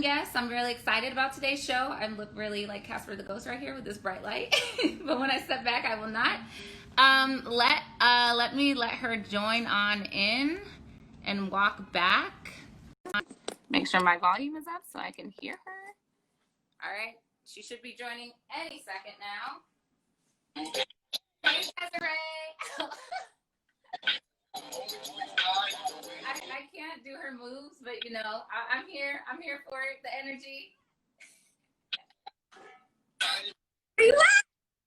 Yes, I'm really excited about today's show. I look really like Casper the Ghost right here with this bright light. But when I step back, I will not. Let me let her join on in and walk back. Make sure my volume is up so I can hear her. All right. She should be joining any second now. Hey, Desiree. I can't do her moves, but I'm here. I'm here for it. The energy.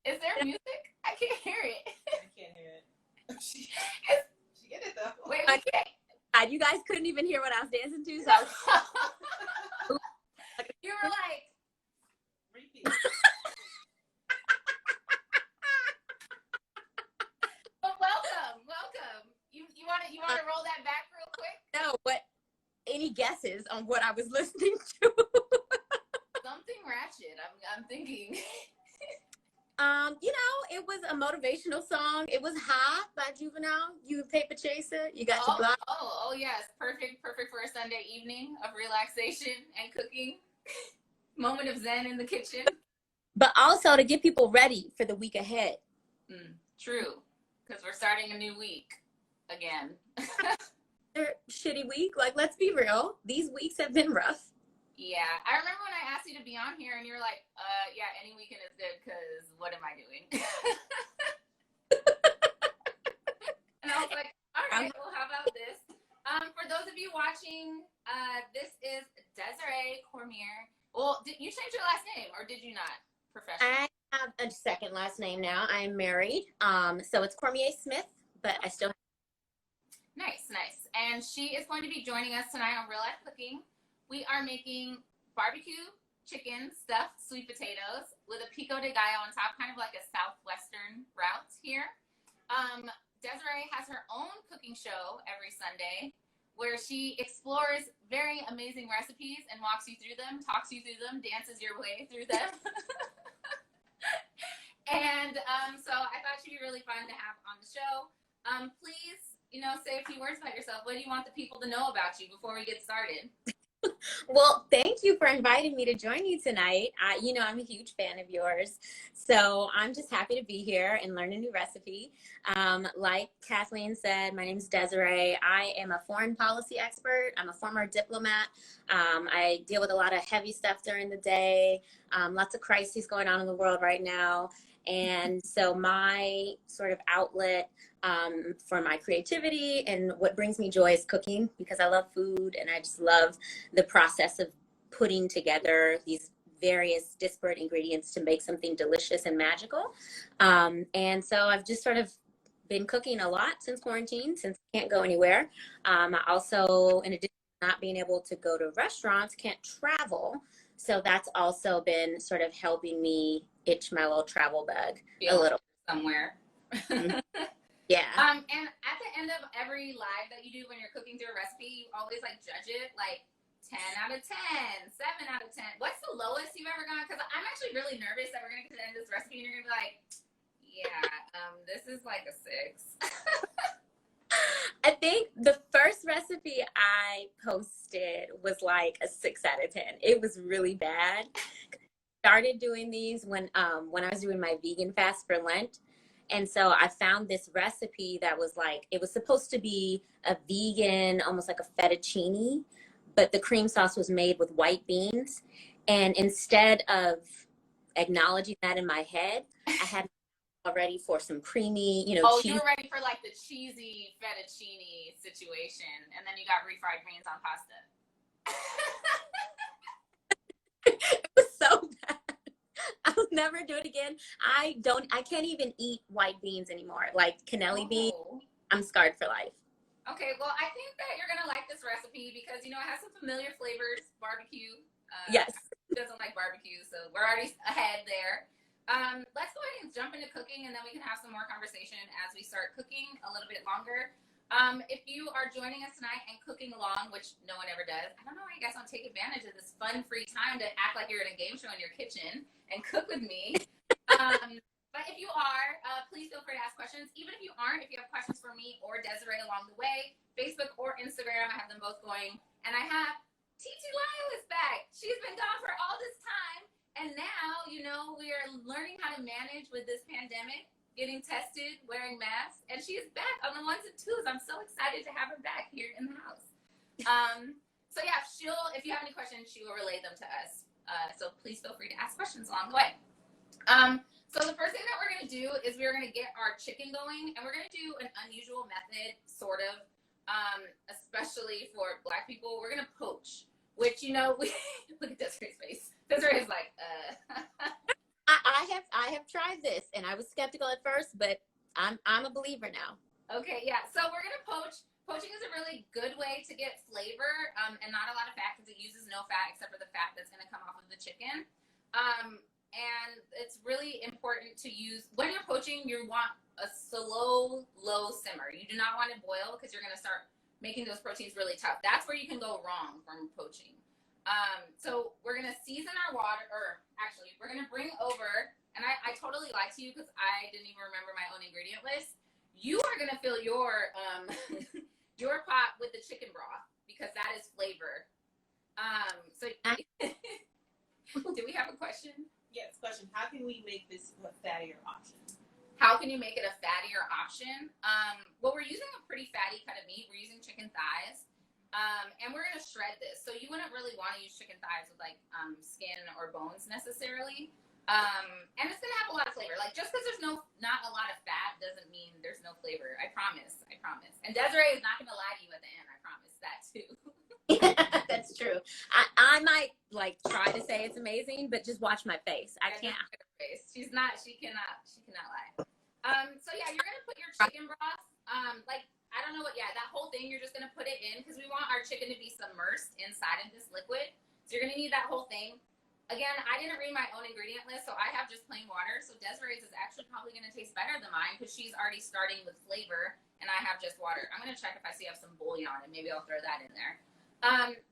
Is there music? I can't hear it. I can't hear it. She get it though. Wait, we can't. You guys couldn't even hear what I was dancing to, so I was... You were like, Repeat. Well, welcome. You want to roll that back real quick? No, but any guesses on what I was listening to? Something ratchet. I'm thinking. It was a motivational song. It was High by Juvenile. You a paper chaser. You got your block. Oh yes, perfect for a Sunday evening of relaxation and cooking. Moment of zen in the kitchen. But also to get people ready for the week ahead. True, because we're starting a new week again. Shitty week. Like, let's be real. These weeks have been rough. Yeah, I remember when I asked you to be on here and you were like, yeah, any weekend is good because what am I doing? And I was like, all right, well, how about this? For those of you watching, this is Desiree Cormier. Well, did you change your last name or did you not? Professionally? I have a second last name now. I'm married. So it's Cormier Smith, but I still have... Nice. And she is going to be joining us tonight on Real Life Cooking. We are making barbecue chicken stuffed sweet potatoes with a pico de gallo on top, kind of like a southwestern route here. Desiree has her own cooking show every Sunday where she explores very amazing recipes and walks you through them, talks you through them, dances your way through them. And so I thought she'd be really fun to have on the show. Please, say a few words about yourself. What do you want the people to know about you before we get started? Well, thank you for inviting me to join you tonight. I'm a huge fan of yours. So I'm just happy to be here and learn a new recipe. Like Chefleen said, my name is Desiree. I am a foreign policy expert. I'm a former diplomat. I deal with a lot of heavy stuff during the day, lots of crises going on in the world right now. And so my sort of outlet for my creativity and what brings me joy is cooking, because I love food and I just love the process of putting together these various disparate ingredients to make something delicious and magical. And so I've just sort of been cooking a lot since quarantine, since I can't go anywhere. I also, in addition to not being able to go to restaurants, can't travel. So that's also been sort of helping me itch my little travel bug a little. Somewhere. Yeah. And at the end of every live that you do when you're cooking through a recipe, you always judge it 10 out of 10, 7 out of 10. What's the lowest you've ever gone? Because I'm actually really nervous that we're going to get to the end of this recipe and you're going to be like, yeah, this is like a 6. I think the first recipe I posted was like a 6 out of 10. It was really bad. Started doing these when I was doing my vegan fast for Lent. And so I found this recipe that was it was supposed to be a vegan, almost like a fettuccine, but the cream sauce was made with white beans. And instead of acknowledging that in my head, I had already for some creamy, cheese. You were ready for the cheesy fettuccine situation, and then you got refried greens on pasta. It was so bad. I'll never do it again. I can't even eat white beans anymore. Like cannelli beans, I'm scarred for life. Okay, well, I think that you're going to like this recipe because, it has some familiar flavors, barbecue. Yes. Who doesn't like barbecue, so we're already ahead there. Let's go ahead and jump into cooking, and then we can have some more conversation as we start cooking a little bit longer. If you are joining us tonight and cooking along, which no one ever does, I don't know why you guys don't take advantage of this fun, free time to act like you're in a game show in your kitchen and cook with me. But if you are, please feel free to ask questions. Even if you aren't, if you have questions for me or Desiree along the way, Facebook or Instagram, I have them both going. And I have TT Lyle is back. She's been gone for all this time. And now, you know, we are learning how to manage with this pandemic, getting tested, wearing masks. And she is back on the ones and twos. I'm so excited to have her back here in the house. So yeah, if you have any questions, she will relay them to us. So please feel free to ask questions along the way. So the first thing that we're going to do is we're going to get our chicken going, and we're going to do an unusual method, sort of, especially for Black people. We're going to poach, which, you know, look at Desiree's face. Desiree is like, I have tried this, and I was skeptical at first, but I'm a believer now. Okay, yeah. So we're going to poach. Poaching is a really good way to get flavor, and not a lot of fat, because it uses no fat except for the fat that's going to come off of the chicken. And it's really important to use, when you're poaching, you want a slow, low simmer. You do not want to boil, because you're going to start making those proteins really tough. That's where you can go wrong from poaching. So we're going to season our water, or actually, we're going to bring over, and I totally lied to you because I didn't even remember my own ingredient list. You are going to fill your your pot with the chicken broth, because that is flavor. Do we have a question? Yes, question. How can we make this a fattier option? How can you make it a fattier option? Well, we're using a pretty fatty cut of meat. We're using chicken thighs. And we're going to shred this. So you wouldn't really want to use chicken thighs with like skin or bones necessarily. And it's going to have a lot of flavor. Like, just because there's not a lot of fat doesn't mean there's no flavor. I promise. And Desiree is not going to lie to you at the end. I promise that too. That's true. I might like try to say it's amazing, but just watch my face. I can't. She cannot lie. So yeah, you're gonna put your chicken broth, I don't know that whole thing, you're just gonna put it in, because we want our chicken to be submersed inside of this liquid. So you're gonna need that whole thing. Again, I didn't read my own ingredient list, so I have just plain water. So Desiree's is actually probably gonna taste better than mine, because she's already starting with flavor, and I have just water. I'm gonna check if I see I have some bouillon, and maybe I'll throw that in there.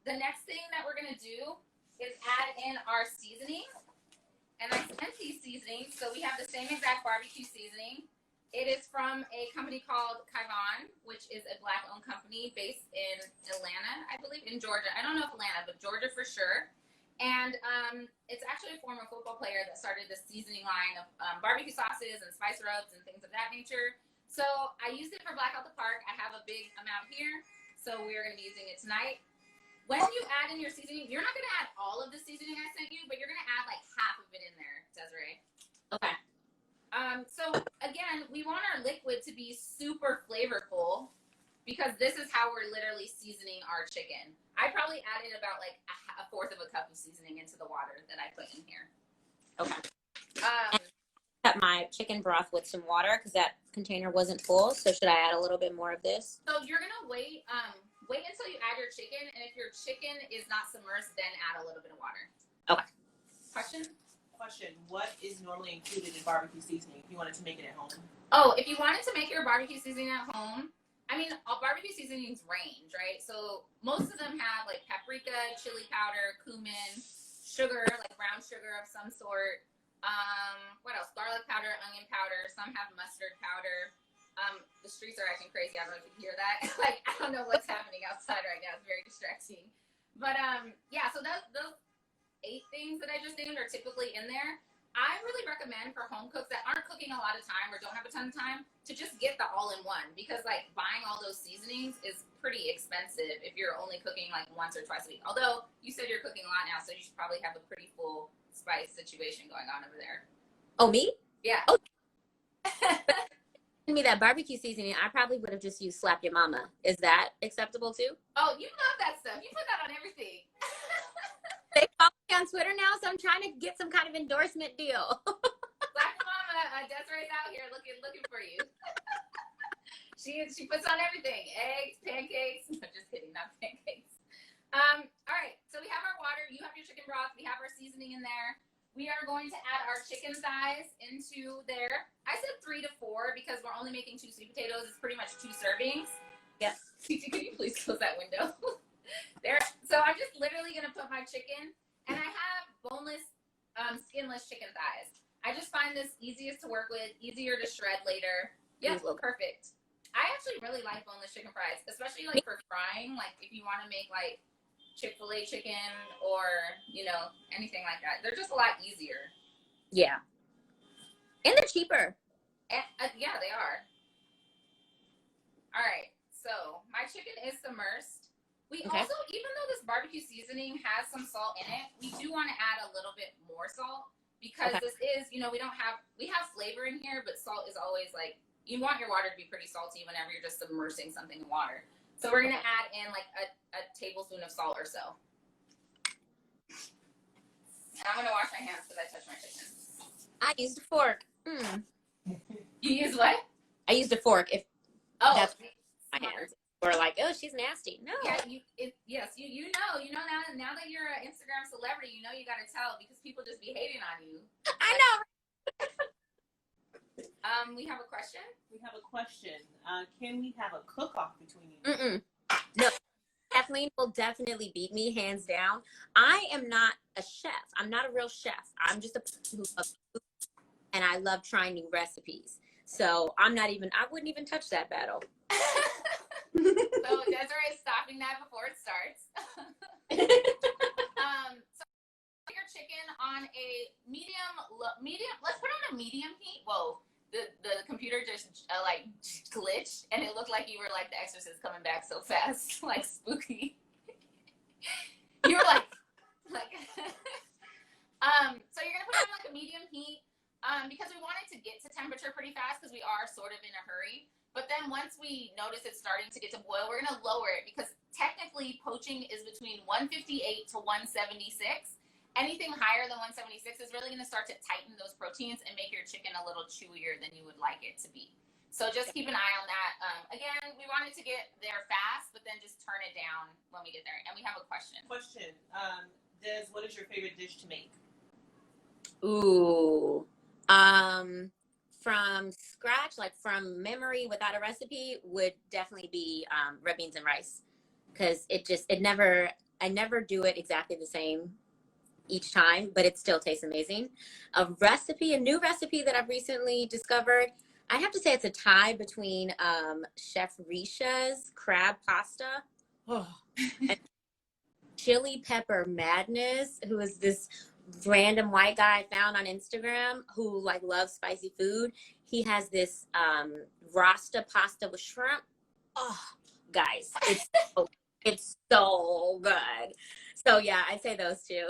The next thing that we're gonna do is add in our seasoning. And I sent these seasonings, so we have the same exact barbecue seasoning. It is from a company called Kaivan, which is a Black-owned company based in Atlanta, I believe, in Georgia. I don't know if Atlanta, but Georgia for sure. And it's actually a former football player that started this seasoning line of barbecue sauces and spice rubs and things of that nature. So I used it for Black Out the Park. I have a big amount here, so we're going to be using it tonight. When you add in your seasoning, you're not going to add all of the seasoning I sent you, but you're going to add like half of it in there, Desiree. Okay. So again, we want our liquid to be super flavorful, because this is how we're literally seasoning our chicken. I probably added about like a fourth of a cup of seasoning into the water that I put in here. Okay. Cut my chicken broth with some water, because that container wasn't full. So should I add a little bit more of this? So you're going to wait until you add your chicken, and if your chicken is not submersed, then add a little bit of water. Okay. Question? What is normally included in barbecue seasoning if you wanted to make it at home? Oh, if you wanted to make your barbecue seasoning at home, I mean, all barbecue seasonings range, right? So most of them have like paprika, chili powder, cumin, sugar, like brown sugar of some sort. What else? Garlic powder, onion powder. Some have mustard powder. The streets are acting crazy. I don't know if you can hear that. Like, I don't know what's happening outside right now. It's very distracting. But yeah, so those 8 things that I just named are typically in there. I really recommend for home cooks that aren't cooking a lot of time or don't have a ton of time to just get the all-in-one, because like buying all those seasonings is pretty expensive if you're only cooking like once or twice a week. Although you said you're cooking a lot now, so you should probably have a pretty full spice situation going on over there. Oh, me? Yeah. Oh. Me that barbecue seasoning, I probably would have just used Slap Your Mama. Is that acceptable too? Oh, you love that stuff. You put that on everything. They follow me on Twitter now, so I'm trying to get some kind of endorsement deal. Slap Your Mama, Desiree's out here looking for you. She puts on everything. Eggs, pancakes. No, just kidding, not pancakes. All right, so we have our water. You have your chicken broth. We have our seasoning in there. We are going to add our chicken thighs into there. I said 3 to 4 because we're only making 2 sweet potatoes. It's pretty much 2 servings. Yes. Can you please close that window? There. So I'm just literally going to put my chicken, and I have boneless, skinless chicken thighs. I just find this easiest to work with, easier to shred later. Yep, perfect. I actually really like boneless chicken fries, especially like for frying. Like if you want to make like Chick-fil-A chicken or, you know, anything like that. They're just a lot easier. Yeah. And they're cheaper. And, yeah, they are. All right. So my chicken is submersed. We also, even though this barbecue seasoning has some salt in it, we do want to add a little bit more salt because this is, you know, we have flavor in here, but salt is always like, you want your water to be pretty salty whenever you're just submersing something in water. So we're going to add in like a tablespoon of salt or so. And I'm going to wash my hands because I touched my chicken. I used a fork. You use what? I used a fork. That's my smart. hands. Or like, oh, she's nasty. No. Yeah, you know now that you're an Instagram celebrity, you know you got to tell because people just be hating on you. I know. We have a question. We have a question. Can we have a cook-off between you? No. Kathleen will definitely beat me hands down. I am not a chef. I'm not a real chef. I'm just a person who loves food, and I love trying new recipes. So I wouldn't even touch that battle. So Desiree is stopping that before it starts. So put your chicken on a medium. Let's put it on a medium heat. Whoa, the computer just like glitched, and it looked like you were like the Exorcist coming back so fast, like spooky. You were like. So you're gonna put it on like a medium heat. Because we want it to get to temperature pretty fast because we are sort of in a hurry. But then once we notice it's starting to get to boil, we're going to lower it because technically poaching is between 158 to 176. Anything higher than 176 is really going to start to tighten those proteins and make your chicken a little chewier than you would like it to be. So just keep an eye on that. Again, we want it to get there fast, but then just turn it down when we get there. And we have a question. Des, what is your favorite dish to make? Ooh. From scratch, like from memory without a recipe, would definitely be red beans and rice, because I never do it exactly the same each time, but it still tastes amazing. A new recipe that I've recently discovered, I have to say it's a tie between Chef Risha's crab pasta and Chili Pepper Madness, who is this random white guy I found on Instagram who like loves spicy food. He has this rasta pasta with shrimp. Oh, guys, it's so good. So yeah, I'd say those two.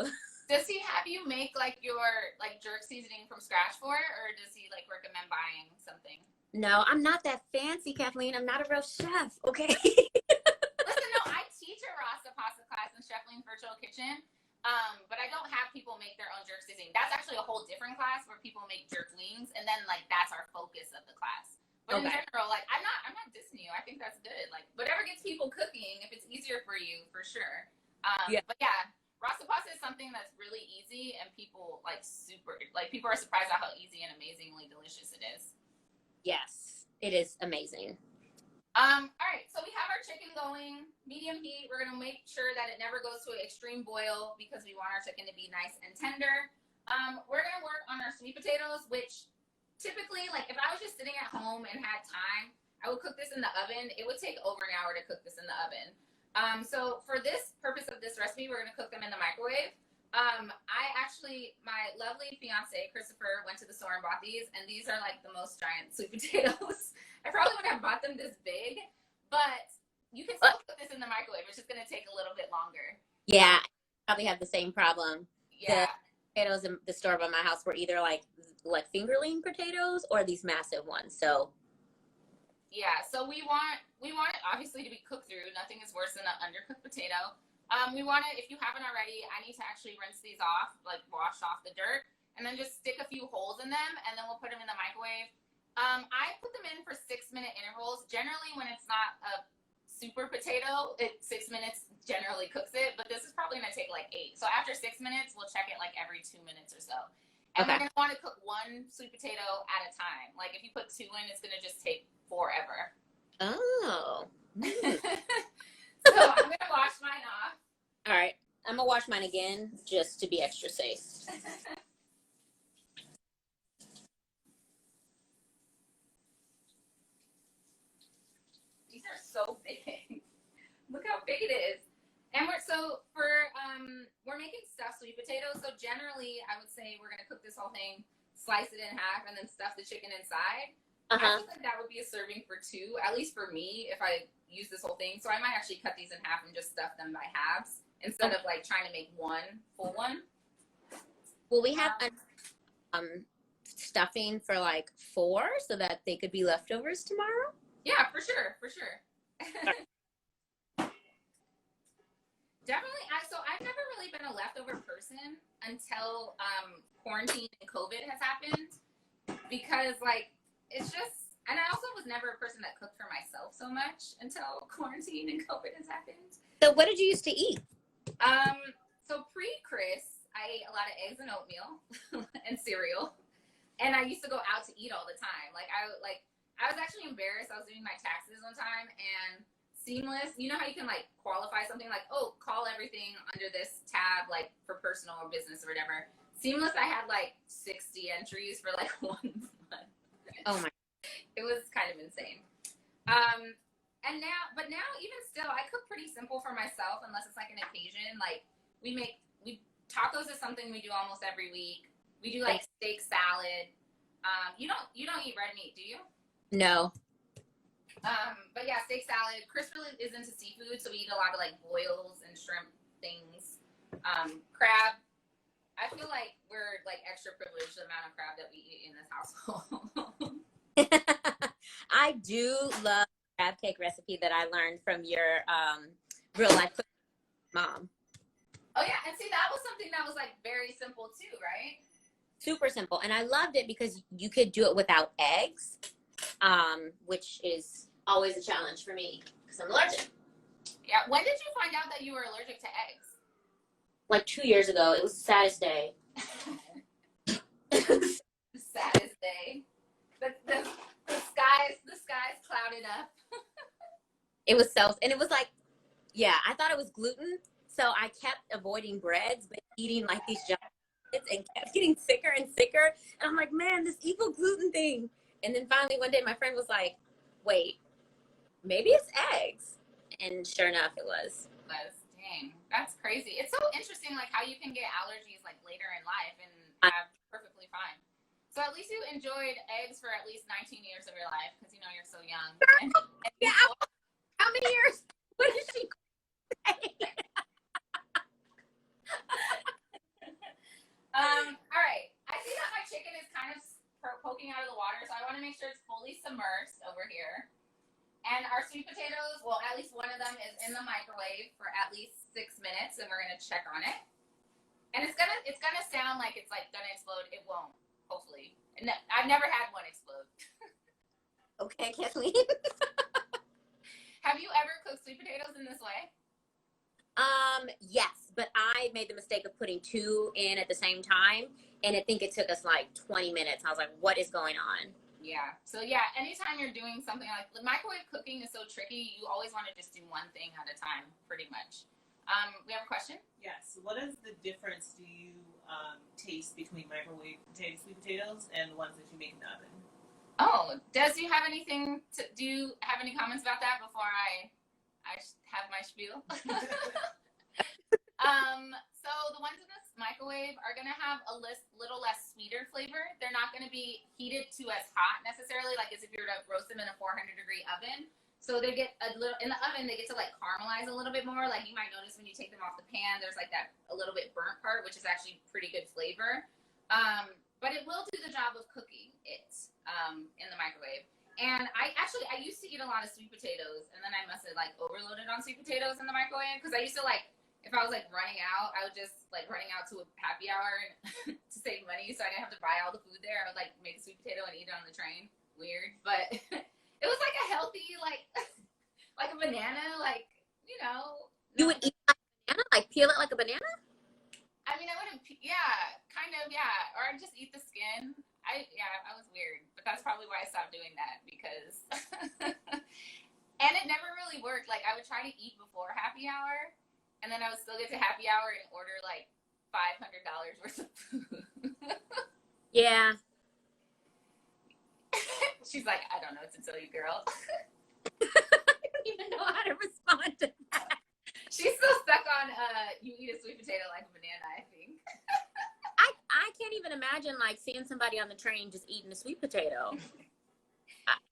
Does he have you make like your like jerk seasoning from scratch for it, or does he like recommend buying something? No, I'm not that fancy, Kathleen. I'm not a real chef. Okay. Listen, no, I teach a rasta pasta class in Chefleen Virtual Kitchen. But I don't have people make their own jerk seasoning. That's actually a whole different class where people make jerk wings, and then like that's our focus of the class. But in general, like I'm not dissing you. I think that's good. Like whatever gets people cooking, if it's easier for you, for sure. But yeah, rasta pasta is something that's really easy, and people people are surprised at how easy and amazingly delicious it is. Yes, it is amazing. All right, so we have our chicken going, medium heat. We're gonna make sure that it never goes to an extreme boil because we want our chicken to be nice and tender. We're gonna work on our sweet potatoes, which typically, like if I was just sitting at home and had time, I would cook this in the oven. It would take over an hour to cook this in the oven. So for this purpose of this recipe, we're gonna cook them in the microwave. My lovely fiance, Christopher, went to the store and bought these, and these are like the most giant sweet potatoes. I probably wouldn't have bought them this big, but you can still cook this in the microwave. It's just going to take a little bit longer. Yeah, I probably have the same problem. Yeah. The potatoes in the store by my house were either like fingerling potatoes or these massive ones. So yeah, so we want it obviously to be cooked through. Nothing is worse than an undercooked potato. We want it, if you haven't already, I need to actually rinse these off, like wash off the dirt, and then just stick a few holes in them, and then we'll put them in the microwave. I put them in for 6-minute intervals. Generally, when it's not a super potato, 6 minutes generally cooks it, but this is probably going to take like 8. So after 6 minutes, we'll check it like every 2 minutes or so. And we're going to want to cook one sweet potato at a time. Like if you put 2 in, it's going to just take forever. Oh. So I'm going to wash mine off. All right. I'm going to wash mine again just to be extra safe. These are so big. Look how big it is. And we're making stuffed sweet potatoes. So generally, I would say we're gonna cook this whole thing, slice it in half, and then stuff the chicken inside. I feel like that would be a serving for two, at least for me, if I use this whole thing. So I might actually cut these in half and just stuff them by halves instead of like trying to make one full one. Well, we have stuffing for like 4 so that they could be leftovers tomorrow. Yeah, for sure. Definitely. So I've never really been a leftover person until quarantine and COVID has happened, because like it's just, and I also was never a person that cooked for myself so much until quarantine and COVID has happened. So what did you used to eat? So pre-Chris, I ate a lot of eggs and oatmeal and cereal, and I used to go out to eat all the time. I was actually embarrassed. I was doing my taxes one time, and Seamless, you know how you can like qualify something like, oh, call everything under this tab, like for personal or business or whatever. Seamless, I had like 60 entries for like 1 month. Oh my! It was kind of insane. And now even still, I cook pretty simple for myself, unless it's like an occasion. Like tacos is something we do almost every week. We do like steak salad. You don't eat red meat, do you? No. But yeah, steak salad. Chris really is into seafood, so we eat a lot of like boils and shrimp things. Crab. I feel like we're like extra privileged the amount of crab that we eat in this household. I do love the crab cake recipe that I learned from your real life mom. Oh yeah, and see, that was something that was like very simple too, right? Super simple, and I loved it because you could do it without eggs, which is always a challenge for me because I'm allergic. Yeah. When did you find out that you were allergic to eggs? Like 2 years ago. It was the saddest day. The saddest day. The skies clouded up. It was and it was like, yeah, I thought it was gluten, so I kept avoiding breads, but eating like these giant and kept getting sicker and sicker. And I'm like, man, this evil gluten thing. And then finally one day my friend was like, wait, maybe it's eggs. And sure enough, it was. Dang, that's crazy. It's so interesting, like how you can get allergies like later in life and have perfectly fine. So at least you enjoyed eggs for at least 19 years of your life because you know you're so young. Yeah. How many years? What did she say? All right. I see that my chicken is kind of poking out of the water, so I want to make sure it's fully submersed over here. And our sweet potatoes, well, at least one of them is in the microwave for at least 6 minutes, and we're gonna check on it. And it's gonna sound like it's like gonna explode. It won't, hopefully. And I've never had one explode. Okay, Kathleen. Have you ever cooked sweet potatoes in this way? Yes, but I made the mistake of putting 2 in at the same time, and I think it took us like 20 minutes. I was like, what is going on? Yeah. So yeah, anytime you're doing something like the microwave cooking is so tricky, you always want to just do one thing at a time, pretty much. We have a question? Yes. What is the difference do you taste between microwave sweet potatoes and the ones that you make in the oven? Oh, do you have anything do you have any comments about that before I have my spiel? So the ones in this microwave are going to have a little less sweeter flavor. They're not going to be heated to as hot necessarily, like as if you were to roast them in a 400-degree oven. So they get a little, in the oven, they get to like caramelize a little bit more. Like you might notice when you take them off the pan, there's like that a little bit burnt part, which is actually pretty good flavor. But it will do the job of cooking it in the microwave. And I used to eat a lot of sweet potatoes, and then I must have like overloaded on sweet potatoes in the microwave because I used to like, if I was like running out, I would just like running out to a happy hour to save money, so I didn't have to buy all the food there. I would like make a sweet potato and eat it on the train. Weird, but it was like a healthy like like a banana, like you know. You would eat like a banana, like peel it like a banana? I mean, I wouldn't. Yeah, kind of. Yeah, or I'd just eat the skin. I was weird, but that's probably why I stopped doing that because. And it never really worked. Like I would try to eat before happy hour. And then I would still get to happy hour and order like $500 worth of food. Yeah. She's like, I don't know what to tell you, girl. I don't even know how to respond to that. She's She's still stuck on you eat a sweet potato like a banana, I think. I can't even imagine like seeing somebody on the train just eating a sweet potato.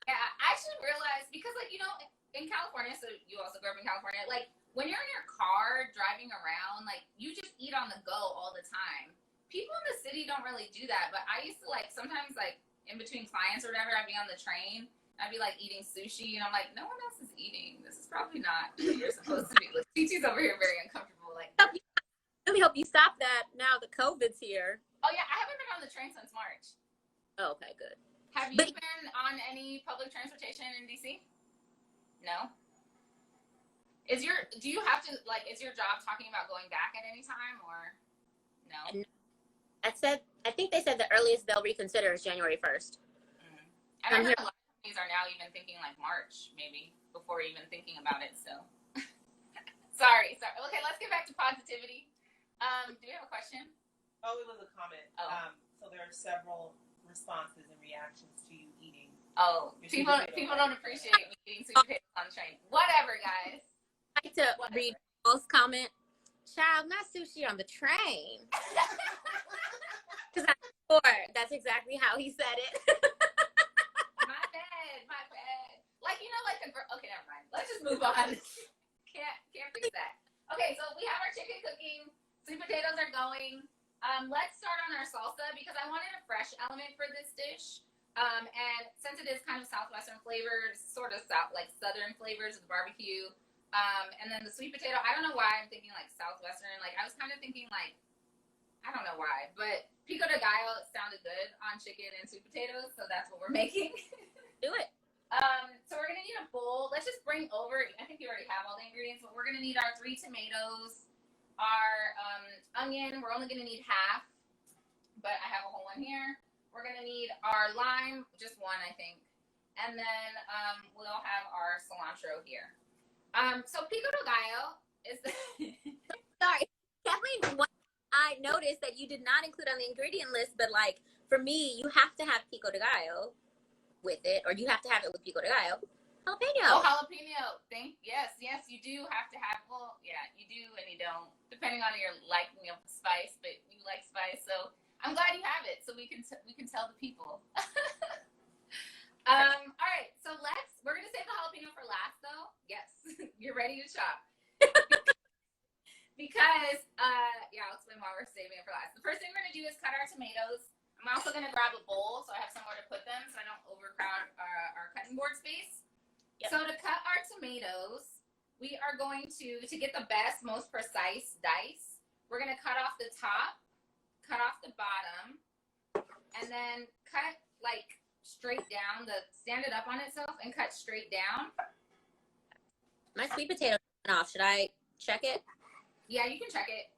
Yeah, I actually realized because like, you know, in California, so you also grew up in California, like when you're in your car driving around, like you just eat on the go all the time. People in the city don't really do that, but I used to like sometimes like in between clients or whatever, I'd be on the train, I'd be like eating sushi, and I'm like, no one else is eating. This is probably not what you're supposed to be. Like, TT's over here very uncomfortable. Like, I really hope you stop that now the COVID's here. oh yeah, I haven't been on the train since March. Oh, okay, good. Have you been on any public transportation in DC? No. Do you have to like? Is your job talking about going back at any time or no? I think they said the earliest they'll reconsider is January 1st. And I heard a lot of companies are now even thinking like March, maybe before even thinking about it. So, sorry. Okay, let's get back to positivity. Do we have a question? Oh, it was a comment. Oh. So there are several responses and reactions to you eating. Oh, people don't appreciate me eating sweet potatoes on the train. Whatever, guys. I like to read Paul's comment. Child, not sushi on the train. Because I'm sure that's exactly how he said it. My bad. Like, you know, like okay, never mind. Let's just move on. Can't fix that. Okay, so we have our chicken cooking. Sweet potatoes are going. Let's start on our salsa because I wanted a fresh element for this dish. And since it is kind of Southwestern flavors, sort of like Southern flavors of the barbecue. And then the sweet potato, I don't know why I'm thinking like Southwestern. Like I was kind of thinking like, I don't know why, but Pico de Gallo sounded good on chicken and sweet potatoes. So that's what we're making. Do it. So we're going to need a bowl. Let's just bring over, I think you already have all the ingredients, but we're going to need our 3 tomatoes, our onion. We're only going to need half, but I have a whole one here. We're going to need our lime, just one, I think. And then we'll have our cilantro here. So Pico de Gallo is the... Sorry. Kathleen, I noticed that you did not include on the ingredient list, but like for me, you have to have Pico de Gallo with it, or you have to have it with Pico de Gallo. Jalapeno. Oh, jalapeno. Yes, you do have to have, well, yeah, you do and you don't, depending on your liking of spice, but you like spice, so I'm glad you have it, so we can tell the people. All right, so we're going to save the jalapeno for last, though. Yes, you're ready to chop. Because, I'll explain why we're saving it for last. The first thing we're going to do is cut our tomatoes. I'm also going to grab a bowl so I have somewhere to put them so I don't overcrowd our cutting board space. Yep. So to cut our tomatoes, we are going to get the best, most precise dice, we're going to cut off the top, cut off the bottom, and then cut like straight down, stand it up on itself and cut straight down. My sweet potato went off. Should I check it? Yeah, you can check it.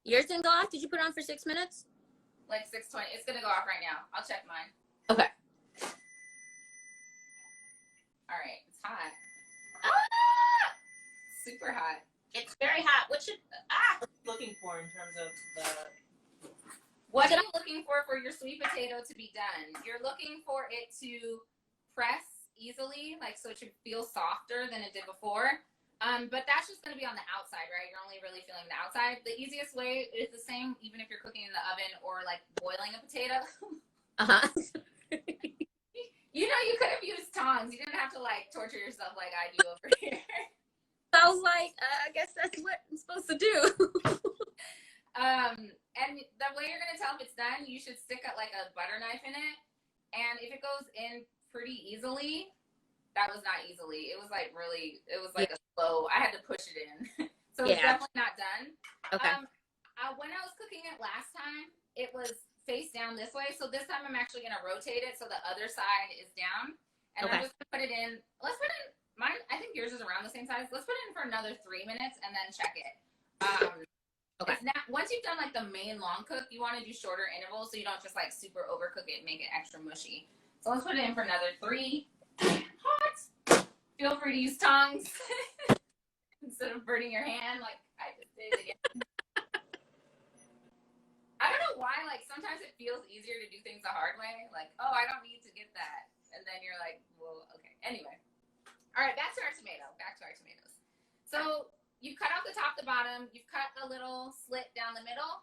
Yours didn't go off? Did you put it on for 6 minutes? Like 6:20. It's going to go off right now. I'll check mine. Okay. All right. It's hot. Ah! Super hot. It's very hot. What are you looking for in terms of the... What are you looking for your sweet potato to be done? You're looking for it to press easily, like so it should feel softer than it did before. But that's just going to be on the outside, right? You're only really feeling the outside. The easiest way is the same, even if you're cooking in the oven or like boiling a potato. You know, you could have used tongs. You didn't have to like torture yourself like I do over here. I was like, I guess that's what I'm supposed to do. And the way you're going to tell if it's done, you should stick like a butter knife in it. And if it goes in pretty easily, that was not easily. It was like a slow, I had to push it in. So it's definitely not done. Okay. When I was cooking it last time, it was face down this way. So this time I'm actually going to rotate it so the other side is down. And I'm just going to put it in. Let's put it in, mine, I think yours is around the same size. Let's put it in for another 3 minutes and then check it. Okay. Once you've done like the main long cook, you want to do shorter intervals so you don't just like super overcook it and make it extra mushy. So let's put it in for another 3. Hot. Feel free to use tongs instead of burning your hand like I just did again. I don't know why, like sometimes it feels easier to do things the hard way. Like, oh, I don't need to get that. And then you're like, well, okay. Anyway. All right, back to our tomatoes. So you've cut out the top to bottom. You've cut a little slit down the middle.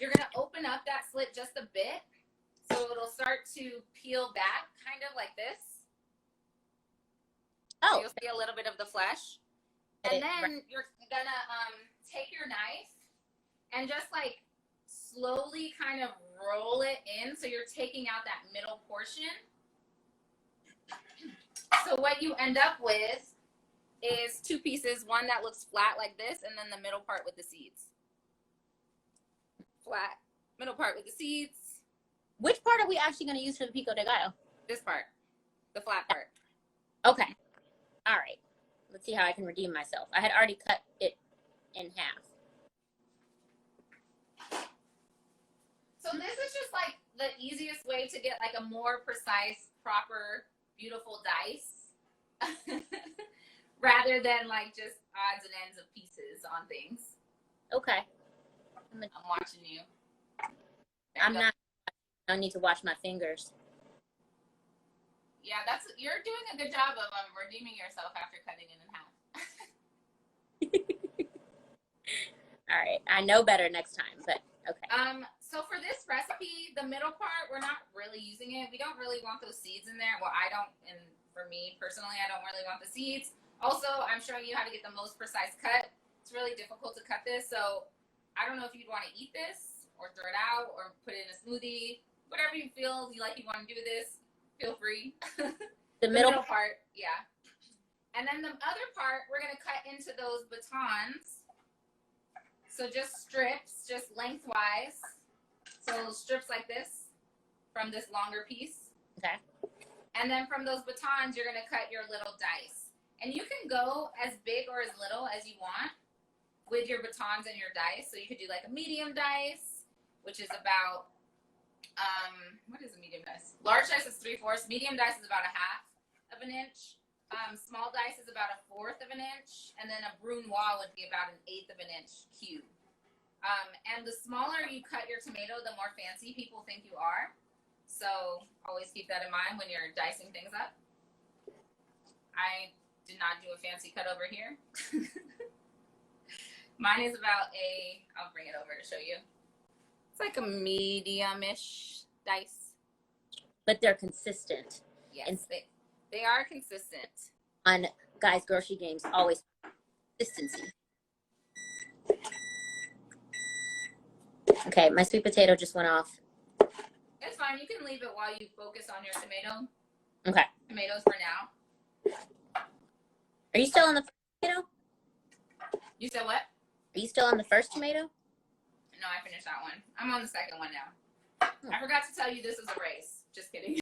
You're going to open up that slit just a bit. So it'll start to peel back kind of like this. Oh. So you'll see a little bit of the flesh. And then you're going to take your knife and just like slowly kind of roll it in. So you're taking out that middle portion. So what you end up with is two pieces, one that looks flat like this, and then the middle part with the seeds. Flat, middle part with the seeds. Which part are we actually going to use for the pico de gallo? This part, the flat part. Okay. All right. Let's see how I can redeem myself. I had already cut it in half. So this is just like the easiest way to get like a more precise, proper, beautiful dice. Rather than like just odds and ends of pieces on things. Okay. I'm watching you. I'm not. I need to wash my fingers. Yeah, you're doing a good job of redeeming yourself after cutting it in half. All right. I know better next time, but okay. So for this recipe, the middle part, we're not really using it. We don't really want those seeds in there. Well, I don't, and for me personally, I don't really want the seeds. Also, I'm showing you how to get the most precise cut. It's really difficult to cut this, so I don't know if you'd want to eat this or throw it out or put it in a smoothie. Whatever you feel you want to do with this, feel free. The middle part, yeah. And then the other part, we're going to cut into those batons. So just strips, just lengthwise. So strips like this from this longer piece. Okay. And then from those batons, you're going to cut your little dice. And you can go as big or as little as you want with your batons and your dice. So you could do like a medium dice, which is about, what is a medium dice? Large dice is 3/4. Medium dice is about 1/2 of an inch. Small dice is about 1/4 of an inch. And then a brunoise would be about 1/8 of an inch cube. And the smaller you cut your tomato, the more fancy people think you are. So always keep that in mind when you're dicing things up. I did not do a fancy cut over here. Mine is about I'll bring it over to show you. It's like a medium-ish dice. But they're consistent. Yes, and they are consistent. On Guys Grocery Games, always consistency. Okay, my sweet potato just went off. It's fine. You can leave it while you focus on your tomato. Okay. Tomatoes for now. Are you still on the first tomato? You said what? Are you still on the first tomato? No, I finished that one. I'm on the second one now. I forgot to tell you this is a race. Just kidding.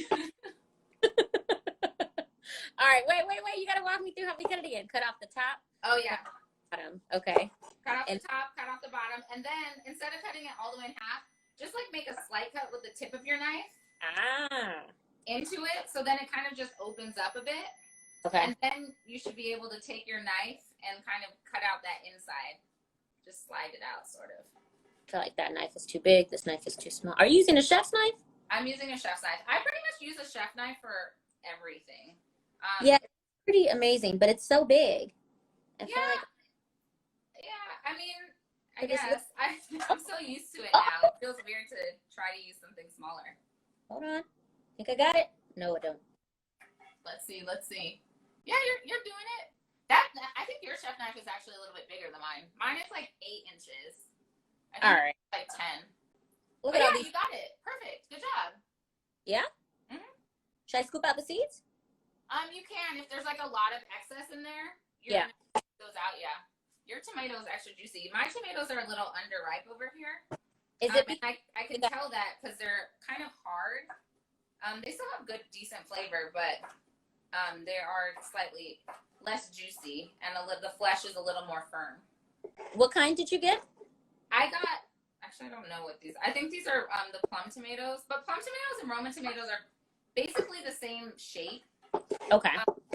All right, wait. You got to walk me through how we cut it again. Cut off the top. Oh, yeah. Bottom. Okay. Cut off the top, cut off the bottom. And then instead of cutting it all the way in half, just like make a slight cut with the tip of your knife into it. So then it kind of just opens up a bit. Okay. And then you should be able to take your knife and kind of cut out that inside. Just slide it out, sort of. I feel like that knife is too big. This knife is too small. Are you using a chef's knife? I'm using a chef's knife. I pretty much use a chef knife for everything. Yeah, it's pretty amazing, but it's so big. I feel like I mean, I guess I'm so used to it now. It feels weird to try to use something smaller. Hold on. Think I got it? No, I don't. Let's see. Yeah, you're doing it. I think your chef knife is actually a little bit bigger than mine. Mine is like 8 inches. I think All right. it's like 10. Look But at all yeah, these. you got it. Perfect. Good job. Yeah? Mm-hmm. Should I scoop out the seeds? You can. If there's like a lot of excess in there, you're gonna take those out. Yeah. Your tomato is extra juicy. My tomatoes are a little underripe over here. Is it? I can tell that because they're kind of hard. They still have good, decent flavor, but they are slightly less juicy, and the flesh is a little more firm. What kind did you get? I don't know what these. I think these are the plum tomatoes, but plum tomatoes and Roman tomatoes are basically the same shape. Okay.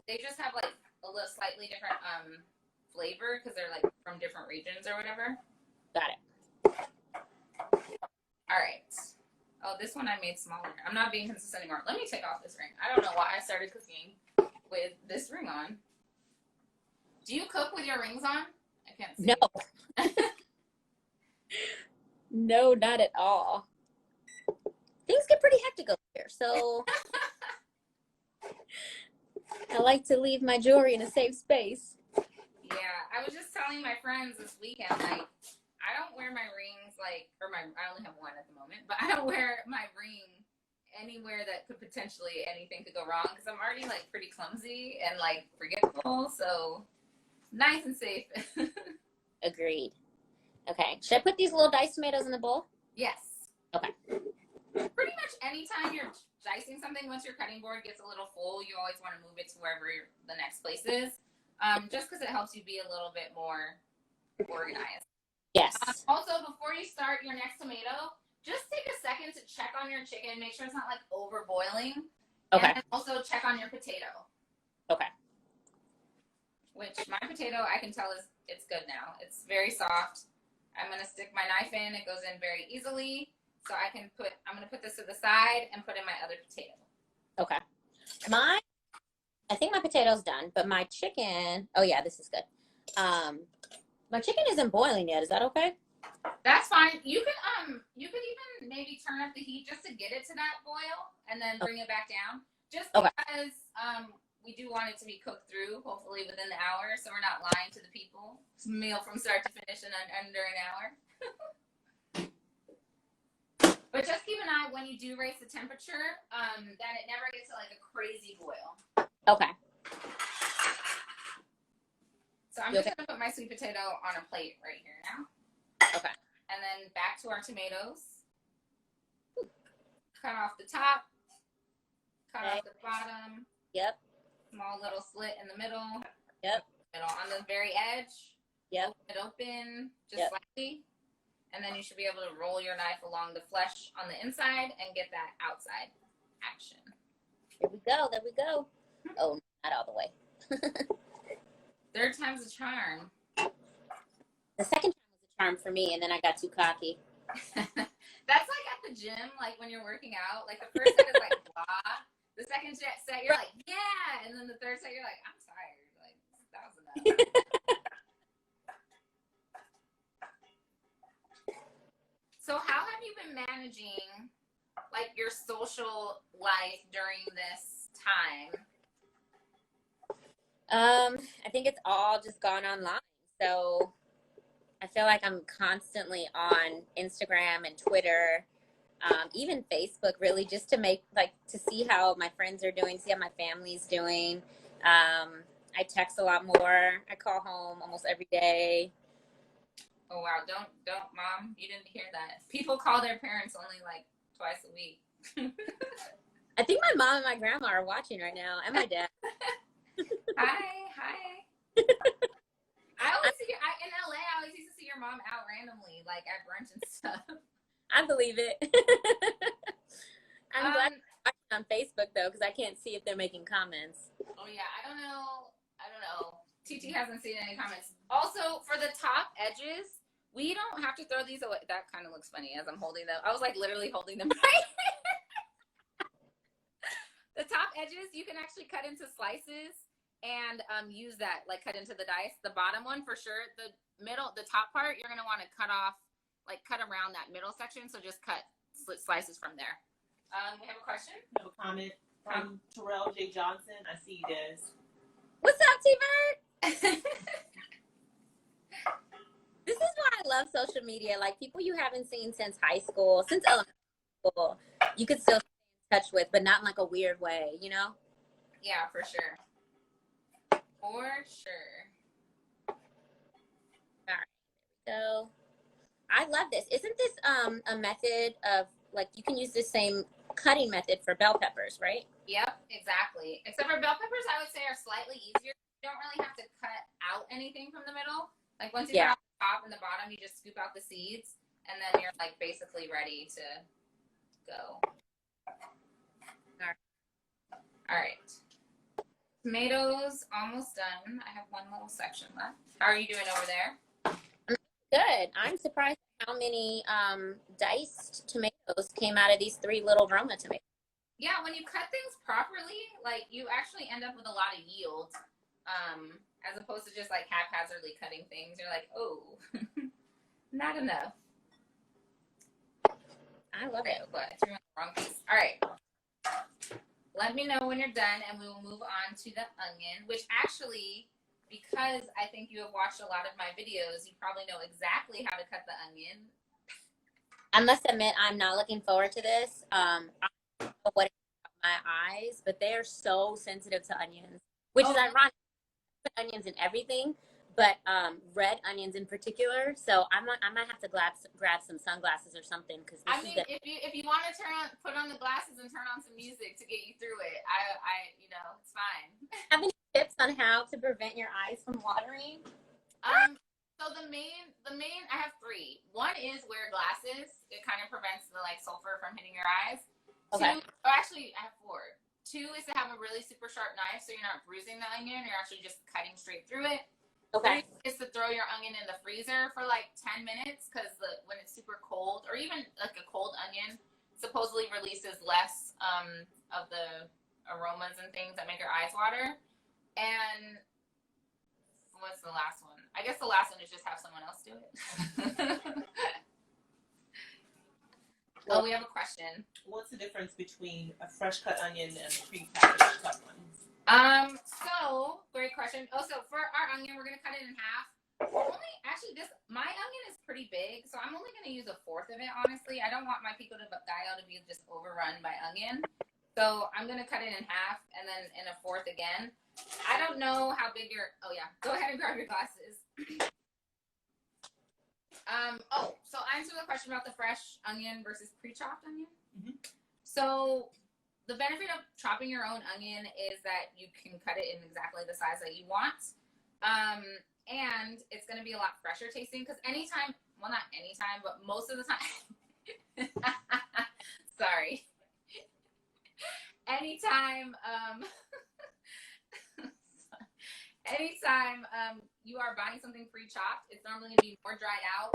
They just have like a little slightly different flavor because they're like from different regions or whatever. Got it. All right. Oh, this one I made smaller. I'm not being consistent anymore. Let me take off this ring. I don't know why I started cooking with this ring on. Do you cook with your rings on? I can't see. No. No, not at all. Things get pretty hectic over here, so I like to leave my jewelry in a safe space. Yeah, I was just telling my friends this weekend, like, I don't wear my rings, like, I only have one at the moment, but I don't wear my ring anywhere that could potentially, anything could go wrong, because I'm already, like, pretty clumsy and, like, forgetful, so nice and safe. Agreed. Okay, should I put these little diced tomatoes in the bowl? Yes. Okay. Pretty much anytime you're dicing something, once your cutting board gets a little full, you always want to move it to wherever the next place is, just because it helps you be a little bit more organized. Yes. Also, before you start your next tomato, just take a second to check on your chicken, make sure it's not like over boiling. Okay. And also check on your potato. Okay. Which my potato, I can tell it's good now. It's very soft. I'm gonna stick my knife in. It goes in very easily. So I'm gonna put this to the side and put in my other potato. Okay. I think my potato's done, but my chicken, oh yeah, this is good. My chicken isn't boiling yet. Is that okay? That's fine. You could even maybe turn up the heat just to get it to that boil and then bring it back down. Just because we do want it to be cooked through, hopefully within the hour, so we're not lying to the people. It's a meal from start to finish in under an hour. But just keep an eye when you do raise the temperature, that it never gets to like a crazy boil. Okay. So I'm just gonna put my sweet potato on a plate right here now. Okay. And then back to our tomatoes. Cut off the top. Cut off the bottom. Yep. Small little slit in the middle. Yep. Middle on the very edge. Yep. Open it open just slightly. And then you should be able to roll your knife along the flesh on the inside and get that outside action. Here we go. There we go. Oh, not all the way. Third time's a charm. The second time was a charm for me, and then I got too cocky. That's like at the gym, like when you're working out. Like the first set is like blah. The second set you're like yeah, and then the third set you're like I'm tired. Like that was enough. So how have you been managing like your social life during this time? I think it's all just gone online. So I feel like I'm constantly on Instagram and Twitter, even Facebook, really, just to to see how my friends are doing, see how my family's doing. I text a lot more. I call home almost every day. Oh wow! Don't, Mom. You didn't hear that. People call their parents only like twice a week. I think my mom and my grandma are watching right now, and my dad. Hi. I always see in LA. I always used to see your mom out randomly, like at brunch and stuff. I believe it. I'm glad I'm watching on Facebook though, because I can't see if they're making comments. Oh yeah, I don't know. TT hasn't seen any comments. Also, for the top edges, we don't have to throw these away. That kind of looks funny as I'm holding them. I was like literally holding them right. The top edges, you can actually cut into slices and use that, like cut into the dice. The bottom one for sure. The middle, the top part, you're gonna want to cut off, like cut around that middle section. So just cut slices from there. We have a question. No comment from Terrell J. Johnson. I see you guys. What's up, T-Bird? This is why I love social media. Like people you haven't seen since high school, since elementary school, you could still stay in touch with, but not in like a weird way, you know? Yeah, for sure. For sure. All right. So I love this. Isn't this a method of like you can use the same cutting method for bell peppers, right? Yep, exactly. Except for bell peppers, I would say are slightly easier. You don't really have to cut out anything from the middle. Like once you cut out the top and the bottom, you just scoop out the seeds, and then you're like basically ready to go. All right. Tomatoes almost done. I have one little section left. How are you doing over there? Good. I'm surprised at how many diced tomatoes came out of these 3 little Roma tomatoes. Yeah, when you cut things properly, like you actually end up with a lot of yield. as opposed to just like haphazardly cutting things. You're like, oh, not enough. I love it. But it's the wrong piece. All right. Let me know when you're done, and we will move on to the onion, which actually, because I think you have watched a lot of my videos, you probably know exactly how to cut the onion. I must admit, I'm not looking forward to this. I don't know what it is about my eyes, but they are so sensitive to onions, which is ironic. I put onions in everything, but red onions in particular. So I might have to grab some sunglasses or something, because I mean, if you want to put on the glasses and turn on some music to get you through it, I it's fine. Have any tips on how to prevent your eyes from watering? So the main, I have 3. One is wear glasses. It kind of prevents the like sulfur from hitting your eyes. Okay. 2, actually I have 4. 2 is to have a really super sharp knife, so you're not bruising the onion. You're actually just cutting straight through it. Okay. 3 is to throw your onion in the freezer for like 10 minutes, because when it's super cold, or even like a cold onion, supposedly releases less of the aromas and things that make your eyes water. And what's the last one? I guess the last one is just have someone else do it. Oh, we have a question. What's the difference between a fresh cut onion and a pre-packaged cut one? So great question. Oh, so for our onion, we're gonna cut it in half. My onion is pretty big, so I'm only gonna use a 4th of it. Honestly, I don't want my pico de gallo to be just overrun by onion, so I'm gonna cut it in half and then in a 4th again. I don't know how big your. Oh yeah, go ahead and grab your glasses. So answer the question about the fresh onion versus pre-chopped onion. Mm-hmm. So the benefit of chopping your own onion is that you can cut it in exactly the size that you want. And it's going to be a lot fresher tasting, because not anytime, but most of the time, sorry. Anytime you are buying something pre-chopped, it's normally going to be more dried out.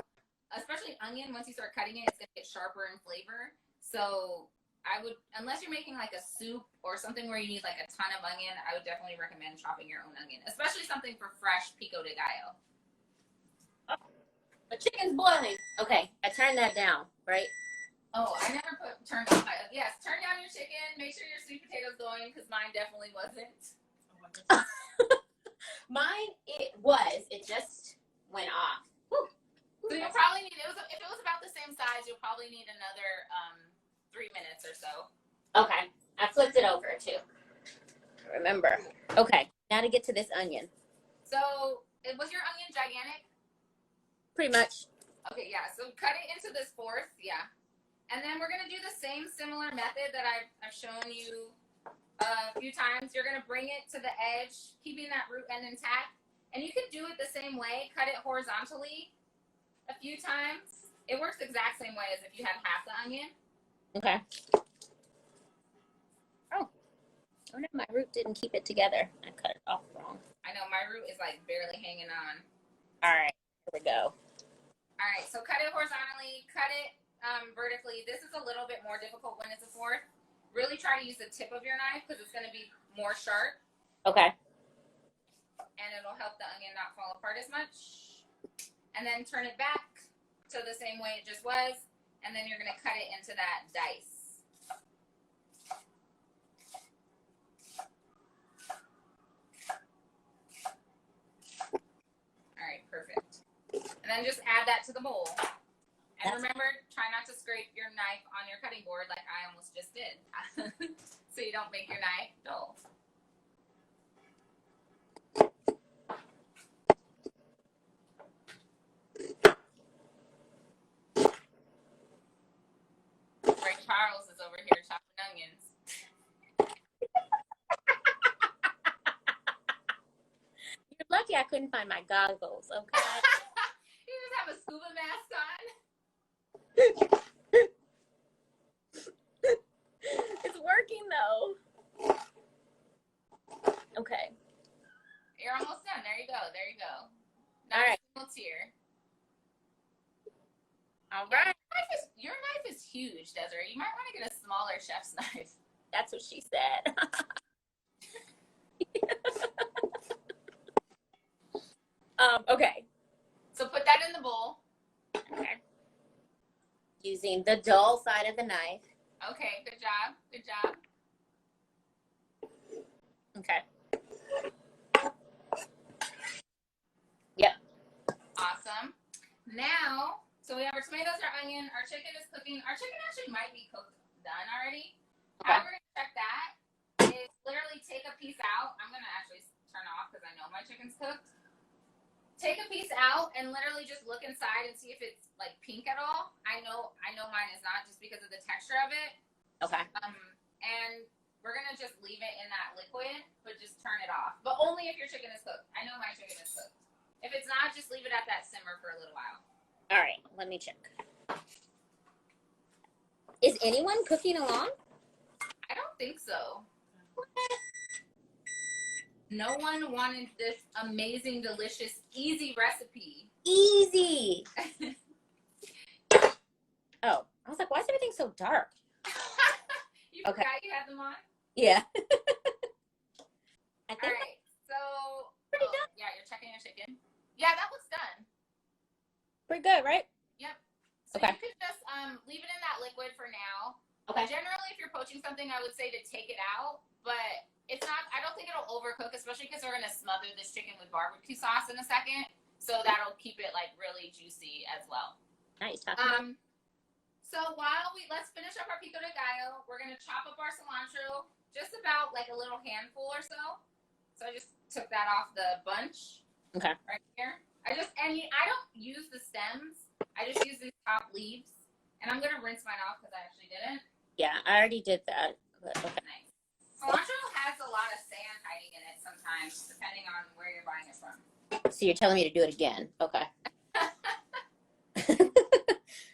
Especially onion, once you start cutting it, it's going to get sharper in flavor. So I would, unless you're making like a soup or something where you need like a ton of onion, I would definitely recommend chopping your own onion, especially something for fresh pico de gallo. The chicken's boiling. Okay, I turned that down, right? Oh, I never turned on my, yes, turn down your chicken, make sure your sweet potato's going, because mine definitely wasn't. Mine, it just went off. Whew. So you'll probably need, if it was about the same size, you'll probably need another 3 minutes or so. Okay, I flipped it over too. Remember. Okay, now to get to this onion. So, was your onion gigantic? Pretty much. Okay, yeah. So cut it into this 4th, yeah. And then we're gonna do the same similar method that I've shown you a few times. You're gonna bring it to the edge, keeping that root end intact. And you can do it the same way. Cut it horizontally a few times. It works the exact same way as if you had half the onion. Okay. Oh no, my root didn't keep it together. I cut it off wrong. I know, my root is like barely hanging on. All right, here we go. All right, so cut it horizontally, cut it vertically. This is a little bit more difficult when it's a 4th. Really try to use the tip of your knife, because it's going to be more sharp. Okay. And it'll help the onion not fall apart as much. And then turn it back to the same way it just was. And then you're going to cut it into that dice. All right, perfect. And then just add that to the bowl. And remember, try not to scrape your knife on your cutting board like I almost just did. So you don't make your knife dull. Ray Charles is over here chopping onions. You're lucky I couldn't find my goggles, okay? You just have a scuba mask on. It's working though. Okay. You're almost done. There you go. There you go. All right. Single tear. All right. Your knife is huge, Desiree. You might want to get a smaller chef's knife. That's what she said. Okay. So put that in the bowl. Okay. Using the dull side of the knife. Okay, good job. Good job. Okay. Yep. Awesome. Now, so we have our tomatoes, our onion, our chicken is cooking. Our chicken actually might be cooked done already. Okay. How we're going to check that is literally take a piece out. I'm going to actually turn off because I know my chicken's cooked. Take a piece out and literally just look inside and see if it's like pink at all. I know mine is not just because of the texture of it. Okay. And we're going to just leave it in that liquid, but just turn it off. But only if your chicken is cooked. I know my chicken is cooked. If it's not, just leave it at that simmer for a little while. All right. Let me check. Is anyone cooking along? I don't think so. No one wanted this amazing, delicious, easy recipe. Easy. Oh, I was like, why is everything so dark? You Okay. forgot you had them on? Yeah. I All think right. So, pretty done. yeah, you're checking your chicken. Yeah, that looks done. Pretty good, right? Yep. So Okay. you could just leave it in that liquid for now. Okay. Generally, if you're poaching something, I would say to take it out, but it's not. I don't think it'll overcook, especially because we're gonna smother this chicken with barbecue sauce in a second, so that'll keep it like really juicy as well. Nice. So let's finish up our pico de gallo. We're gonna chop up our cilantro, just about like a little handful or so. So I just took that off the bunch. Okay. Right here. I don't use the stems. I just use these top leaves. And I'm going to rinse mine off because I actually didn't. Yeah, I already did that. But okay. Nice. Cilantro has a lot of sand hiding in it sometimes, depending on where you're buying it from. So you're telling me to do it again. Okay.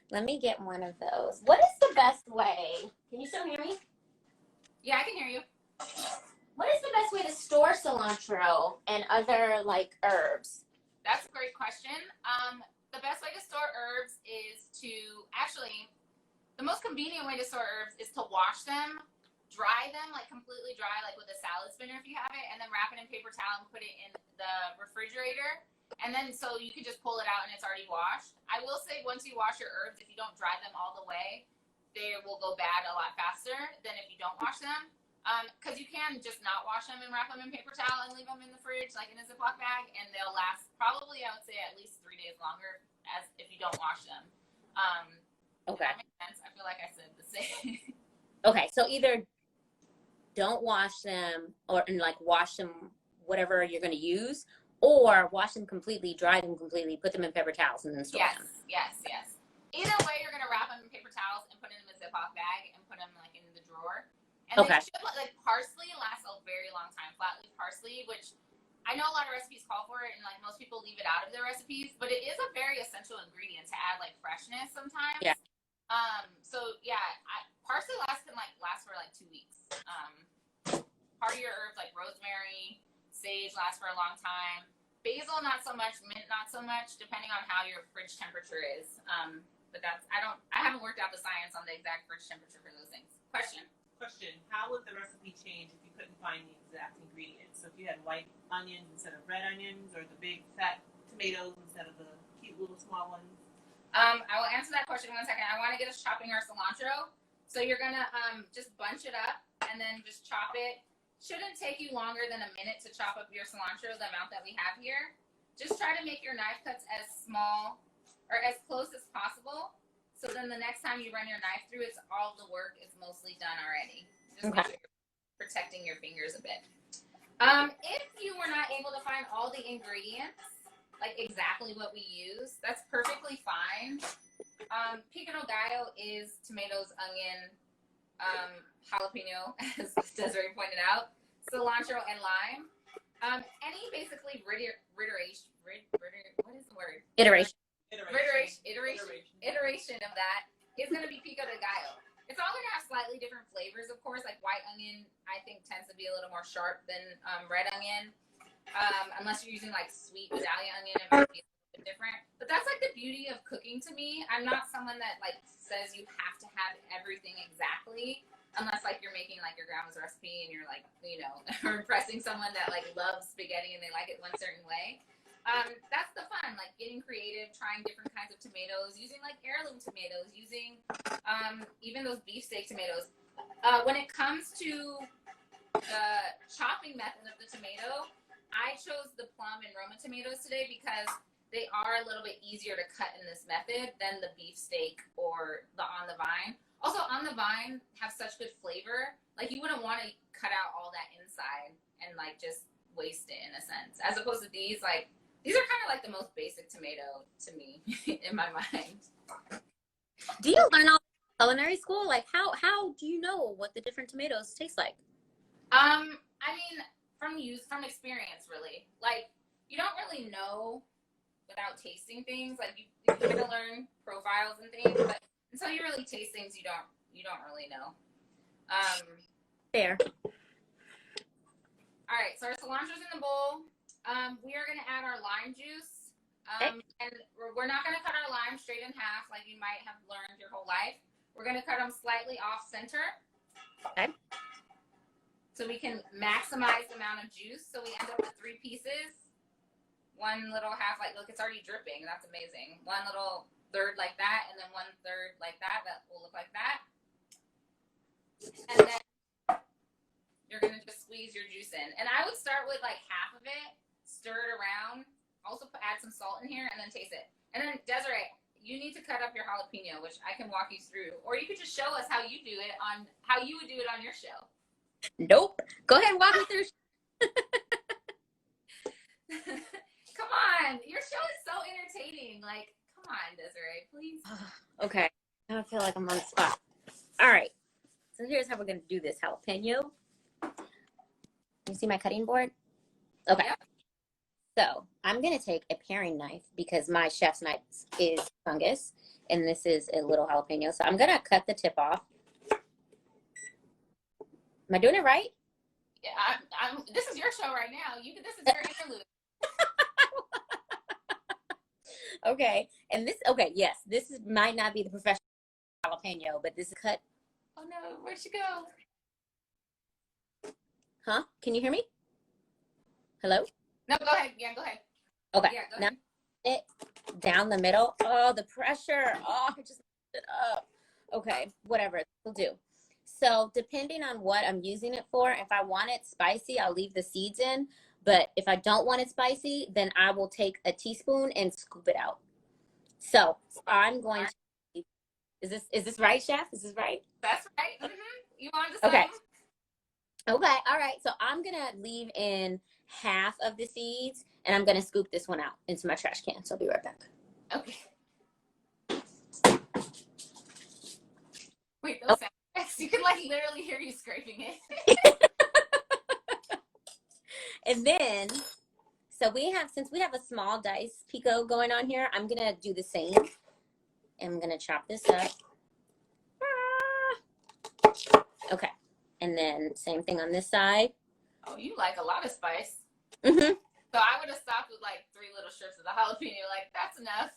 Let me get one of those. What is the best way? Can you still hear me? Yeah, I can hear you. What is the best way to store cilantro and other like herbs? That's a great question. The best way to store herbs is the most convenient way to store herbs is to wash them, dry them, like completely dry, like with a salad spinner if you have it, and then wrap it in paper towel and put it in the refrigerator. And then so you can just pull it out and it's already washed. I will say once you wash your herbs, if you don't dry them all the way, they will go bad a lot faster than if you don't wash them. Because you can just not wash them and wrap them in paper towel and leave them in the fridge, like in a Ziploc bag, and they'll last probably, I would say, at least 3 days longer as if you don't wash them. Okay. That makes sense. I feel like I said the same. Okay, so either don't wash them and wash them whatever you're going to use, or wash them completely, dry them completely, put them in paper towels, and then store them. Yes. Either way, you're going to wrap them in paper towels and put them in a Ziploc bag and put them like in the drawer. And they should, like parsley lasts a very long time. Flat leaf parsley, which I know a lot of recipes call for it, and like most people leave it out of their recipes, but it is a very essential ingredient to add like freshness sometimes. Yeah. Parsley can last for like 2 weeks. Part of your herbs like rosemary, sage last for a long time. Basil not so much, mint not so much, depending on how your fridge temperature is. But I haven't worked out the science on the exact fridge temperature for those things. Question, how would the recipe change if you couldn't find the exact ingredients? So if you had white onions instead of red onions, or the big fat tomatoes instead of the cute little small ones? I will answer that question in 1 second. I want to get us chopping our cilantro. So you're going to just bunch it up and then just chop it. Shouldn't take you longer than a minute to chop up your cilantro, the amount that we have here. Just try to make your knife cuts as small or as close as possible. So then the next time you run your knife through, all the work is mostly done already. Just make sure you're protecting your fingers a bit. If you were not able to find all the ingredients, like exactly what we use, that's perfectly fine. Pico de gallo is tomatoes, onion, jalapeno, as Desiree pointed out, cilantro, and lime. Any basically what is the word? Iteration of that is going to be pico de gallo. It's all going to have slightly different flavors, of course. Like white onion, I think tends to be a little more sharp than red onion. Unless you're using like sweet Vidalia onion, it might be a little bit different. But that's like the beauty of cooking to me. I'm not someone that like says you have to have everything exactly, unless like you're making like your grandma's recipe and you're like, or impressing someone that like loves spaghetti and they like it one certain way. that's the fun, like getting creative, trying different kinds of tomatoes, using like heirloom tomatoes, using even those beefsteak tomatoes. When it comes to the chopping method of the tomato, I chose the plum and Roma tomatoes today because they are a little bit easier to cut in this method than the beefsteak or the on the vine. Also, on the vine have such good flavor. Like you wouldn't want to cut out all that inside and like just waste it in a sense. As opposed to these, like these are kind of like the most basic tomato to me in my mind. Do you learn all culinary school? Like how do you know what the different tomatoes taste like? I mean, from experience, really. Like you don't really know without tasting things. Like you kind of learn profiles and things, but until you really taste things, you don't really know. Fair. All right, so our cilantro's in the bowl. We are gonna add our lime juice, Okay. and we're not gonna cut our lime straight in half like you might have learned your whole life. We're gonna cut them slightly off center. Okay. So we can maximize the amount of juice. So we end up with 3 pieces. One little half, like, look, it's already dripping. That's amazing. One little third like that, and then 1/3 like that. That will look like that. And then you're going to just squeeze your juice in. And I would start with, like, half of it, stir it around, also add some salt in here, and then taste it. And then, Desiree, you need to cut up your jalapeno, which I can walk you through. Or you could just show us how you do it on, how you would do it on your show. Nope. Go ahead and walk me through. Come on. Your show is so entertaining. Like, come on, Desiree, please. Okay. Now I feel like I'm on the spot. All right. So here's how we're going to do this jalapeno. You see my cutting board? Okay. Yep. So I'm going to take a paring knife because my chef's knife is fungus, and this is a little jalapeno. So I'm going to cut the tip off. Am I doing it right? Yeah, this is your show right now. This is your interlude. Okay. And this, okay, yes, might not be the professional jalapeno, but this is cut. Oh no, where'd she go? Huh? Can you hear me? Hello? No, go ahead. Yeah, go ahead. Okay. Yeah, go Now ahead. it down the middle. Oh, the pressure. Oh, I just messed it up. Okay, whatever. It'll do. So depending on what I'm using it for, if I want it spicy, I'll leave the seeds in. But if I don't want it spicy, then I will take a teaspoon and scoop it out. So I'm going to, is this right, Chef? Is this right? That's right. Mm-hmm. You want to Okay. Okay, all right. So I'm going to leave in half of the seeds, and I'm going to scoop this one out into my trash can. So I'll be right back. Okay. Wait, those sound effects. You can like literally hear you scraping it. And then, so since we have a small dice Pico going on here, I'm going to do the same. And I'm going to chop this up. Okay. And then same thing on this side. Oh, you like a lot of spice. Mm-hmm. So I would have stopped with like 3 little strips of the jalapeno. Like, that's enough.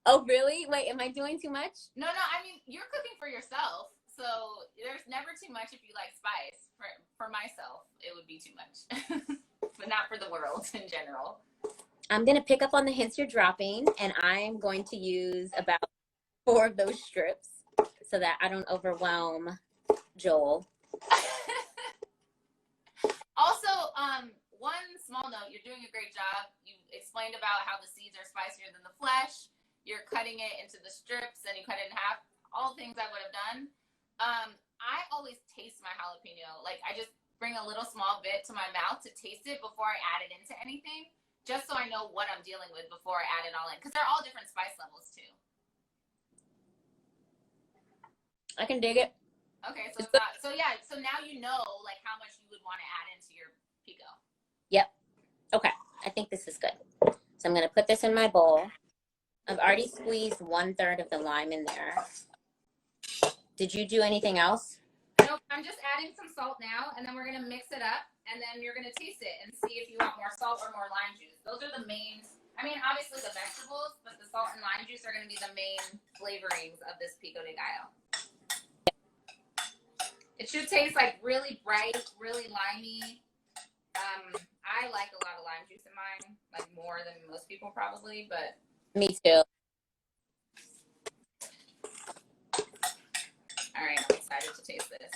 Oh, really? Wait, am I doing too much? No, I mean, you're cooking for yourself. So there's never too much if you like spice. For myself, it would be too much. But not for the world in general. I'm going to pick up on the hints you're dropping, and I'm going to use about 4 of those strips so that I don't overwhelm Joel. Also, one small note, you're doing a great job. You explained about how the seeds are spicier than the flesh. You're cutting it into the strips, and you cut it in half. All things I would have done. I always taste my jalapeno. Like, I just bring a little small bit to my mouth to taste it before I add it into anything, just so I know what I'm dealing with before I add it all in. Because they're all different spice levels, too. I can dig it. Okay, so it's not, so now you know, like, how much you would want to add into your Pico. Yep. Okay. I think this is good. So I'm going to put this in my bowl. I've already squeezed 1/3 of the lime in there. Did you do anything else? Nope, I'm just adding some salt now, and then we're going to mix it up, and then you're going to taste it and see if you want more salt or more lime juice. Those are the main, I mean, obviously the vegetables, but the salt and lime juice are going to be the main flavorings of this Pico de Gallo. It should taste like really bright, really limey. I I like a lot of lime juice in mine, like more than most people probably, but. Me too. All right, I'm excited to taste this.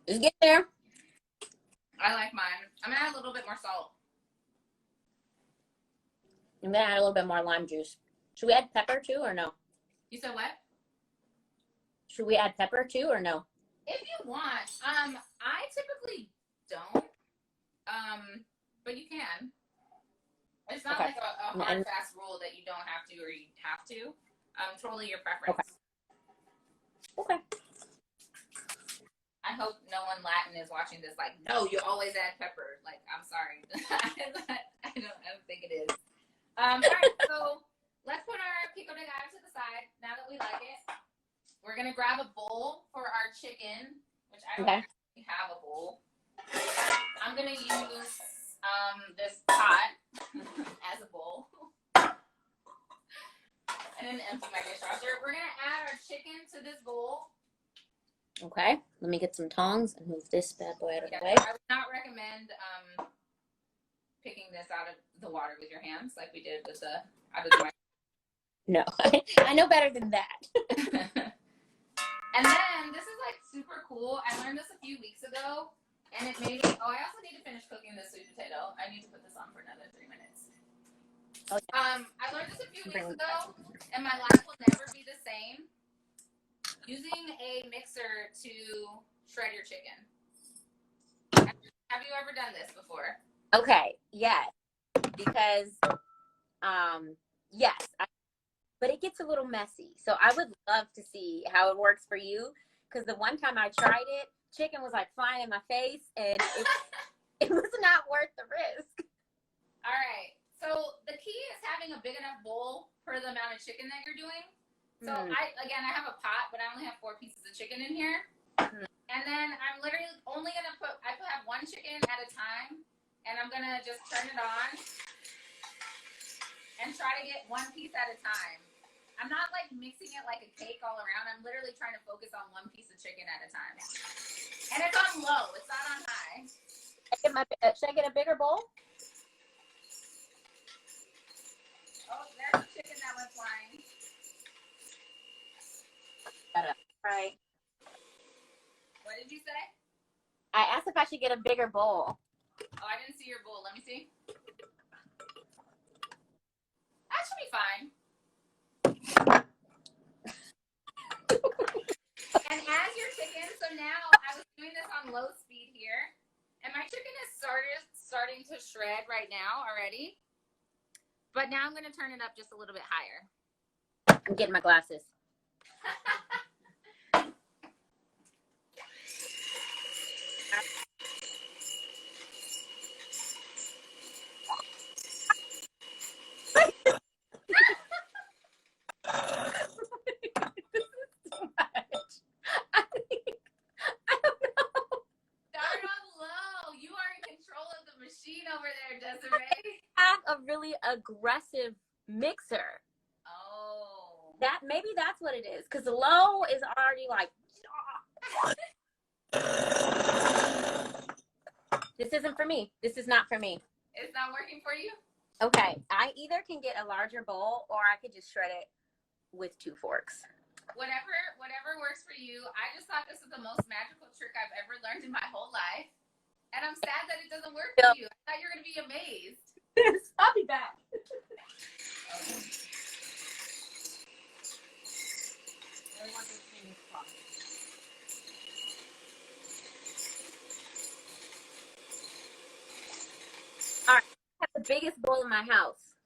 Just get there. I like mine. I'm gonna add a little bit more salt. I'm gonna add a little bit more lime juice. Should we add pepper too or no? You said what? Should we add pepper too or no? If you want. I typically don't. But you can. It's not like a hard fast rule that you don't have to or you have to. Totally your preference. Okay. I hope no one Latin is watching this like, no, you always add pepper. Like, I'm sorry. I don't think it is. All right, so let's put our pico de gallo to the side now that we like it. We're going to grab a bowl for our chicken, which I don't actually have a bowl. I'm going to use this pot as a bowl. And then empty my dishwasher. We're going to add our chicken to this bowl. Okay, let me get some tongs and move this bad boy out of the way. I would not recommend picking this out of the water with your hands like we did with the out of the microwave. No, I know better than that. And then this is like super cool. I learned this a few weeks ago, and it made me. Oh, I also need to finish cooking this sweet potato. I need to put this on for another 3 minutes. Oh, yeah. I learned this a few weeks ago, and my life will never be the same. Using a mixer to shred your chicken. Have you ever done this before? Okay, yes, because yes, but it gets a little messy. So I would love to see how it works for you, because the one time I tried it, chicken was like flying in my face, and it was not worth the risk. All right. So the key is having a big enough bowl for the amount of chicken that you're doing. So I have a pot, but I only have 4 pieces of chicken in here. And then I'm literally only going to have one chicken at a time, and I'm going to just turn it on and try to get one piece at a time. I'm not like mixing it like a cake all around. I'm literally trying to focus on one piece of chicken at a time. And it's on low. It's not on high. Should I get a bigger bowl? Oh, there's the chicken that went flying. Right. What did you say? I asked if I should get a bigger bowl. Oh, I didn't see your bowl. Let me see. That should be fine. And as your chicken, so now I was doing this on low speed here, and my chicken is starting to shred right now already. But now I'm going to turn it up just a little bit higher. I'm getting my glasses. Desiree? Have a really aggressive mixer. Oh. Maybe that's what it is. Because the low is already like. This isn't for me. This is not for me. It's not working for you? Okay. I either can get a larger bowl or I could just shred it with 2 forks. Whatever works for you. I just thought this was the most magical trick I've ever learned in my whole life. And I'm sad that it doesn't work for you. I thought you were going to be amazed. I'll be back. All right. I have the biggest bowl in my house.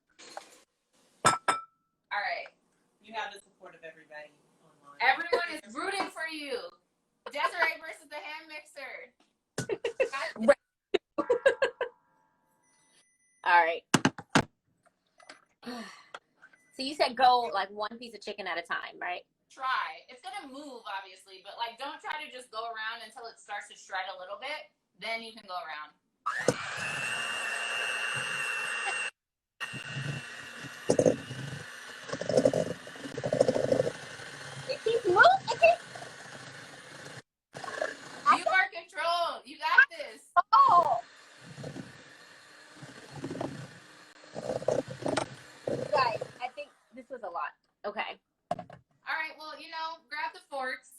All right. You have the support of everybody online. Everyone is rooting for you. Desiree versus the hand mixer. All right. So you said go like 1 piece of chicken at a time, right? Try. It's going to move, obviously, but like don't try to just go around until it starts to shred a little bit. Then you can go around. It keeps moving. You are control. reports.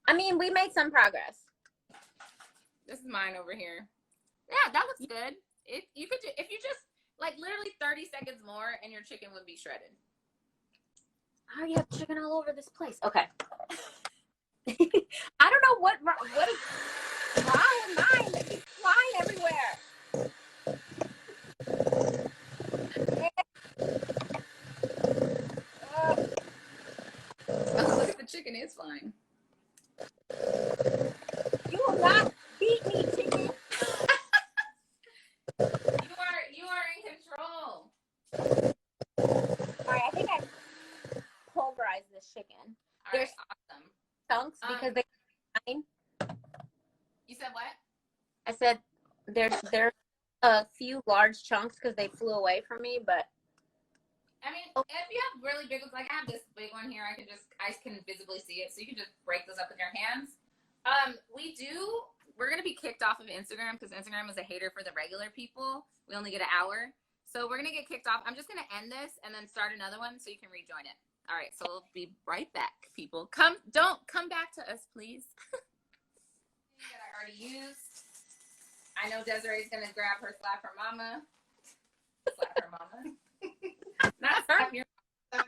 I mean, we made some progress. This is mine over here. Yeah, that looks good. If you just like literally 30 seconds more and your chicken would be shredded. I already have chicken all over this place. Okay. I don't know what is wrong with mine. They keep flying everywhere. Oh, look at the chicken is flying. You will not beat me, chicken. You are in control. All right, I think I pulverized this chicken. All There's right, awesome. chunks because they. You said what? I said there's a few large chunks because they flew away from me, but I mean, if you have really big ones, like I have this big one here, I can visibly see it, so you can just break those up with your hands. We're gonna be kicked off of Instagram because Instagram is a hater for the regular people. We only get an hour, so we're gonna get kicked off. I'm just gonna end this and then start another one so you can rejoin it. All right, so we'll be right back, people. Don't come back to us, please. That I already used. I know Desiree's gonna grab her slap her mama. Slap her mama. Not slap your mama.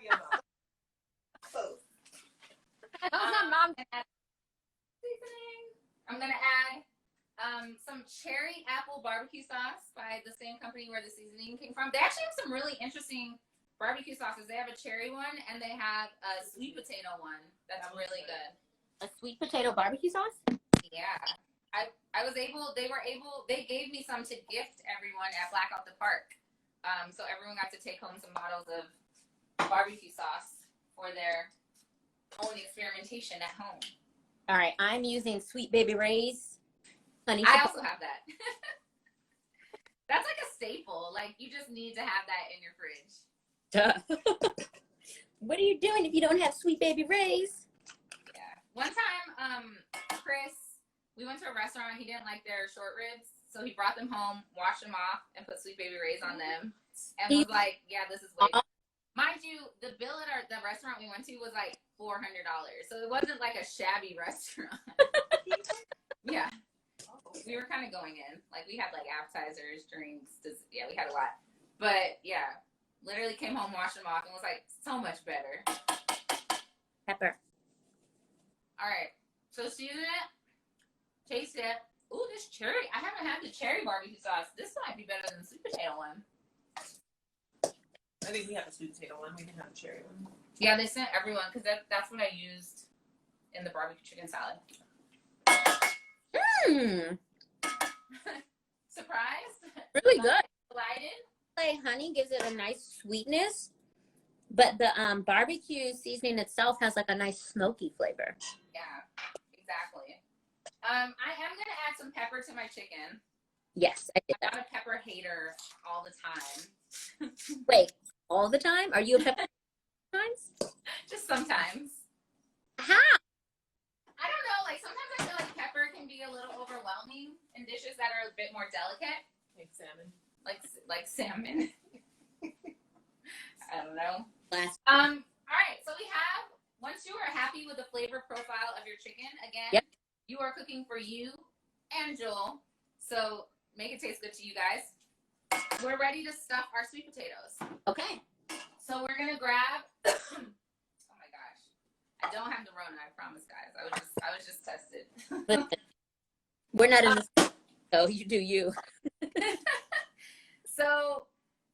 Close. my mom. Seasoning. I'm gonna add some cherry apple barbecue sauce by the same company where the seasoning came from. They actually have some really interesting barbecue sauces. They have a cherry one and they have a sweet potato one that's really good. A sweet potato barbecue sauce? Yeah. They gave me some to gift everyone at Blackout the Park. So everyone got to take home some bottles of barbecue sauce for their own experimentation at home. All right, I'm using Sweet Baby Ray's honey. I also have that. That's like a staple. Like, you just need to have that in your fridge. Duh. What are you doing if you don't have Sweet Baby Ray's? Yeah. One time, Chris, we went to a restaurant. He didn't like their short ribs, so he brought them home, washed them off, and put Sweet Baby Ray's on them, and was like, "Yeah, this is way." Mind you, the bill at the restaurant we went to was like $400, so it wasn't like a shabby restaurant. Yeah, we were kind of going in. Like, we had like appetizers, drinks. Yeah, we had a lot. But yeah, literally came home, washed them off, and was like, so much better. Pepper. All right, so season it, taste it. Ooh, this cherry. I haven't had the cherry barbecue sauce. This might be better than the sweet potato one. I think we have a sweet potato one. We didn't have a cherry one. Yeah, they sent everyone because that's what I used in the barbecue chicken salad. Surprise! Really good. Delighted. Like honey gives it a nice sweetness, but the barbecue seasoning itself has like a nice smoky flavor. Yeah, exactly. I am gonna add some pepper to my chicken. Yes, I did I'm that. not a pepper hater all the time. Wait, all the time? Are you a pepper sometimes? Just sometimes. How? I don't know. Like, sometimes I feel like pepper can be a little overwhelming in dishes that are a bit more delicate. Like salmon. Like salmon. I don't know. Last. All right. So we have, once you are happy with the flavor profile of your chicken, again, Yep. You are cooking for you and Joel. So make it taste good to you guys. We're ready to stuff our sweet potatoes. Okay. So we're gonna grab. Oh my gosh, I don't have the Rona. I promise, guys. I was just tested. We're not in the so you do you. So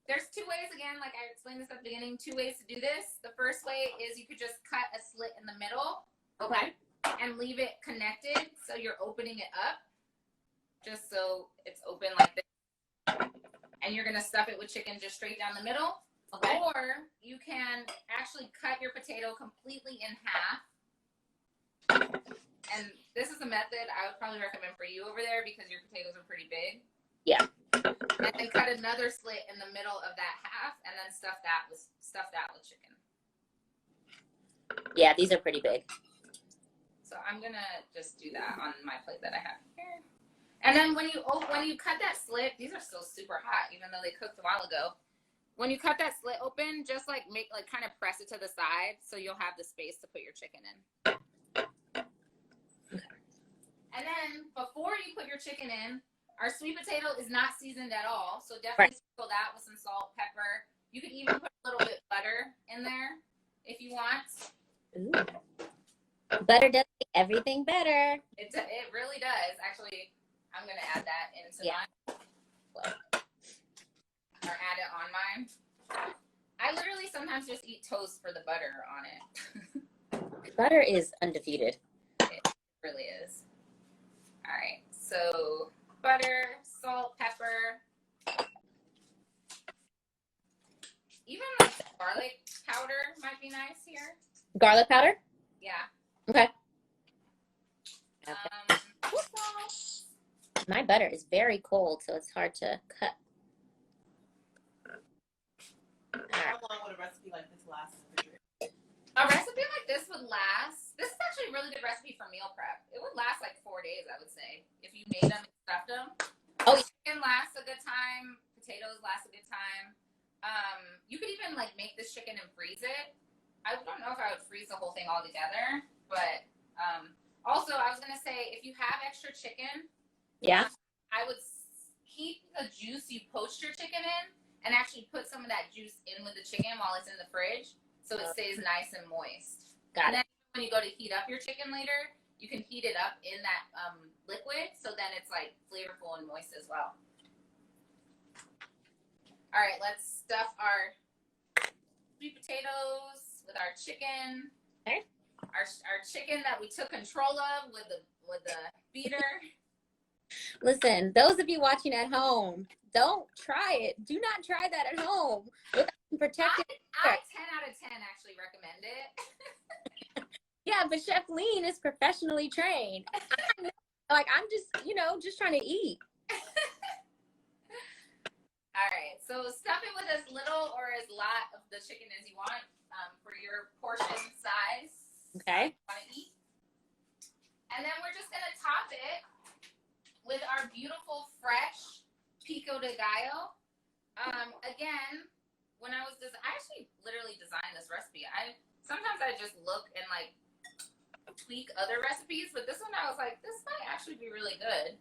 there's two ways, again, like I explained this at the beginning, two ways to do this. The first way is you could just cut a slit in the middle, Okay. and leave it connected so you're opening it up, just so it's open like this. And you're gonna stuff it with chicken just straight down the middle. Okay. Or you can actually cut your potato completely in half. And this is a method I would probably recommend for you over there because your potatoes are pretty big. Yeah. And then cut another slit in the middle of that half, and then stuff that with chicken. Yeah, these are pretty big. So I'm gonna just do that on my plate that I have here. And then when you cut that slit, these are still super hot, even though they cooked a while ago. When you cut that slit open, just kind of press it to the side so you'll have the space to put your chicken in. And then before you put your chicken in, our sweet potato is not seasoned at all. So definitely sprinkle that with some salt, pepper. You could even put a little bit of butter in there if you want. Ooh. Butter does make everything better. It really does. Actually, I'm going to add that into mine. Or add it on mine. I literally sometimes just eat toast for the butter on it. Butter is undefeated. It really is. All right. So butter, salt, pepper. Even like garlic powder might be nice here. Garlic powder? Yeah. Okay. Salt. My butter is very cold, so it's hard to cut. How long would a recipe like this last? A recipe like this would last. This is actually a really good recipe for meal prep. It would last like 4 days, I would say, if you made them and stuffed them. Oh, chicken lasts a good time. Potatoes last a good time. You could even like make this chicken and freeze it. I don't know if I would freeze the whole thing all together, but also I was gonna say if you have extra chicken, yeah, I would keep the juice you poached your chicken in and actually put some of that juice in with the chicken while it's in the fridge, so it stays nice and moist. Got and it. then when you go to heat up your chicken later, you can heat it up in that liquid, so then it's like flavorful and moist as well. All right, let's stuff our sweet potatoes with our chicken. Okay. Our chicken that we took control of with the beater. Listen, those of you watching at home, don't try it. Do not try that at home. Protected. I 10 out of 10 actually recommend it. Yeah, but Chefleen is professionally trained. I'm just trying to eat. All right, so stuff it with as little or as lot of the chicken as you want for your portion size. Okay. You want to eat. And then we're just going to top it with our beautiful fresh Pico de Gallo. Again, when I actually literally designed this recipe. Sometimes I just look and like tweak other recipes, but this one I was like, this might actually be really good.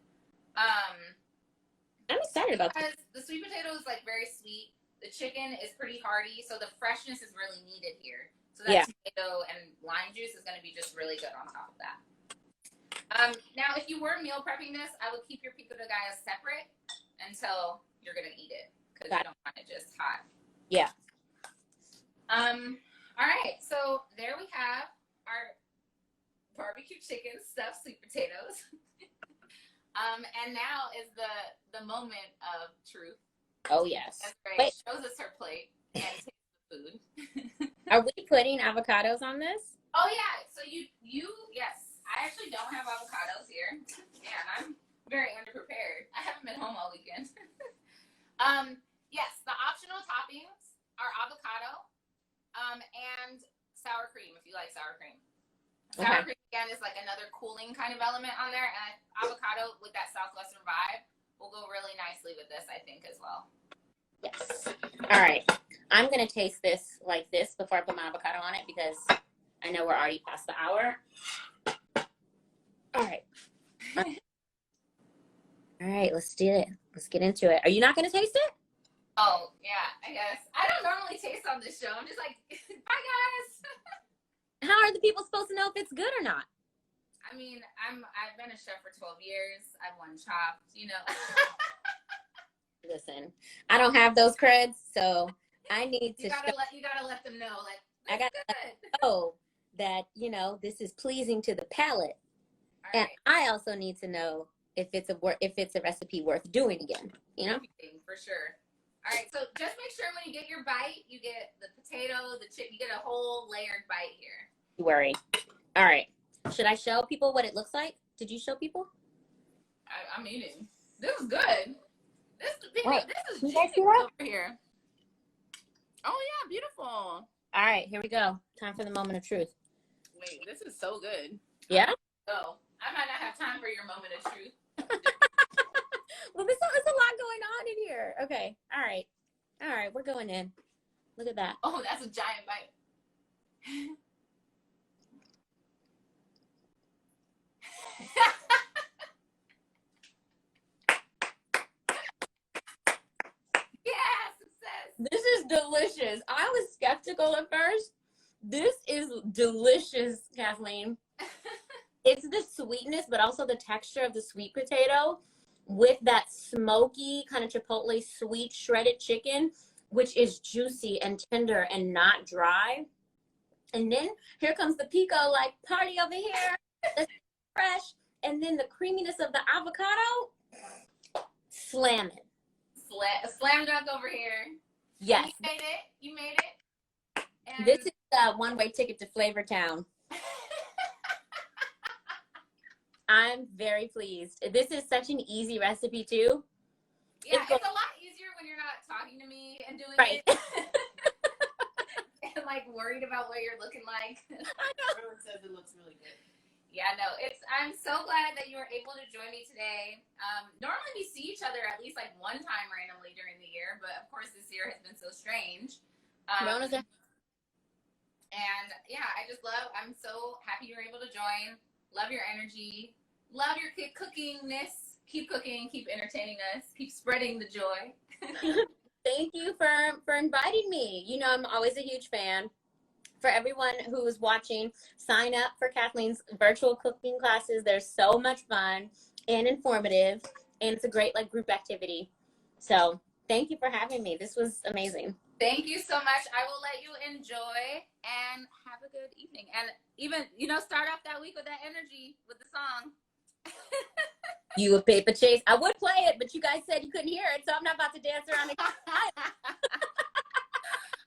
I'm excited about this. Because the sweet potato is like very sweet. The chicken is pretty hearty, so the freshness is really needed here. So that tomato and lime juice is going to be just really good on top of that. Now, if you were meal prepping this, I would keep your pico de gallo separate until you're going to eat it, because you don't want it just hot. Yeah. All right, so there we have our barbecue chicken stuffed sweet potatoes. And now is the moment of truth. Oh, yes. That's right. Wait. Shows us her plate and tastes the food. Are we putting avocados on this? Oh, yeah. So you yes. I actually don't have avocados here. Man, I'm very underprepared. I haven't been home all weekend. Yes, the optional toppings are avocado and sour cream, if you like sour cream. Sour cream, again, is like another cooling kind of element on there. And avocado with that Southwestern vibe will go really nicely with this, I think, as well. Yes. All right. I'm going to taste this like this before I put my avocado on it, because I know we're already past the hour. All right. All right, let's do it. Let's get into it. Are you not going to taste it? Oh, yeah, I guess. I don't normally taste on this show. I'm just like, bye, guys. How are the people supposed to know if it's good or not? I mean, I've been a chef for 12 years. I've won Chopped, you know. Listen, I don't have those creds, so I need to. You gotta let them know, like, I got to know that this is pleasing to the palate, All and right. I also need to know if it's a recipe worth doing again. For sure. All right, so just make sure when you get your bite, you get the potato, the chicken, you get a whole layered bite here. Don't worry. All right. Should I show people what it looks like? Did you show people? I'm eating. This is good. This is You guys see juicy that? over here. Oh yeah, beautiful. All right, here we go. Time for the moment of truth. Wait, this is so good. Yeah? Oh, I might not have time for your moment of truth. Well, there's a lot going on in here. Okay. All right, we're going in. Look at that. Oh, that's a giant bite. delicious. I was skeptical at first. This is delicious, Kathleen. It's the sweetness, but also the texture of the sweet potato with that smoky kind of chipotle sweet shredded chicken, which is juicy and tender and not dry. And then here comes the pico, like party over here. It's fresh. And then the creaminess of the avocado. Slam it. Slam dunk over here. Yes. And you made it. You made it. And This is a one-way ticket to Flavor Town. I'm very pleased. This is such an easy recipe too. yeah, it's a lot easier when you're not talking to me and doing Right. it. And like worried about what you're looking like. Everyone says it looks really good. Yeah, no, I'm so glad that you were able to join me today. Normally we see each other at least like one time randomly during the year, but of course this year has been so strange. And yeah, I'm so happy you're able to join. Love your energy. Love your cookingness. Keep cooking. Keep entertaining us. Keep spreading the joy. Thank you for inviting me. You know, I'm always a huge fan. For everyone who's watching, sign up for Kathleen's virtual cooking classes. They're so much fun and informative, and it's a great like group activity. So thank you for having me. This was amazing. Thank you so much. I will let you enjoy and have a good evening. And even, start off that week with that energy with the song. You a paper chase. I would play it, but you guys said you couldn't hear it, so I'm not about to dance around it.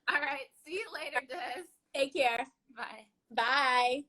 All right. See you later, Des. Take care. Bye. Bye.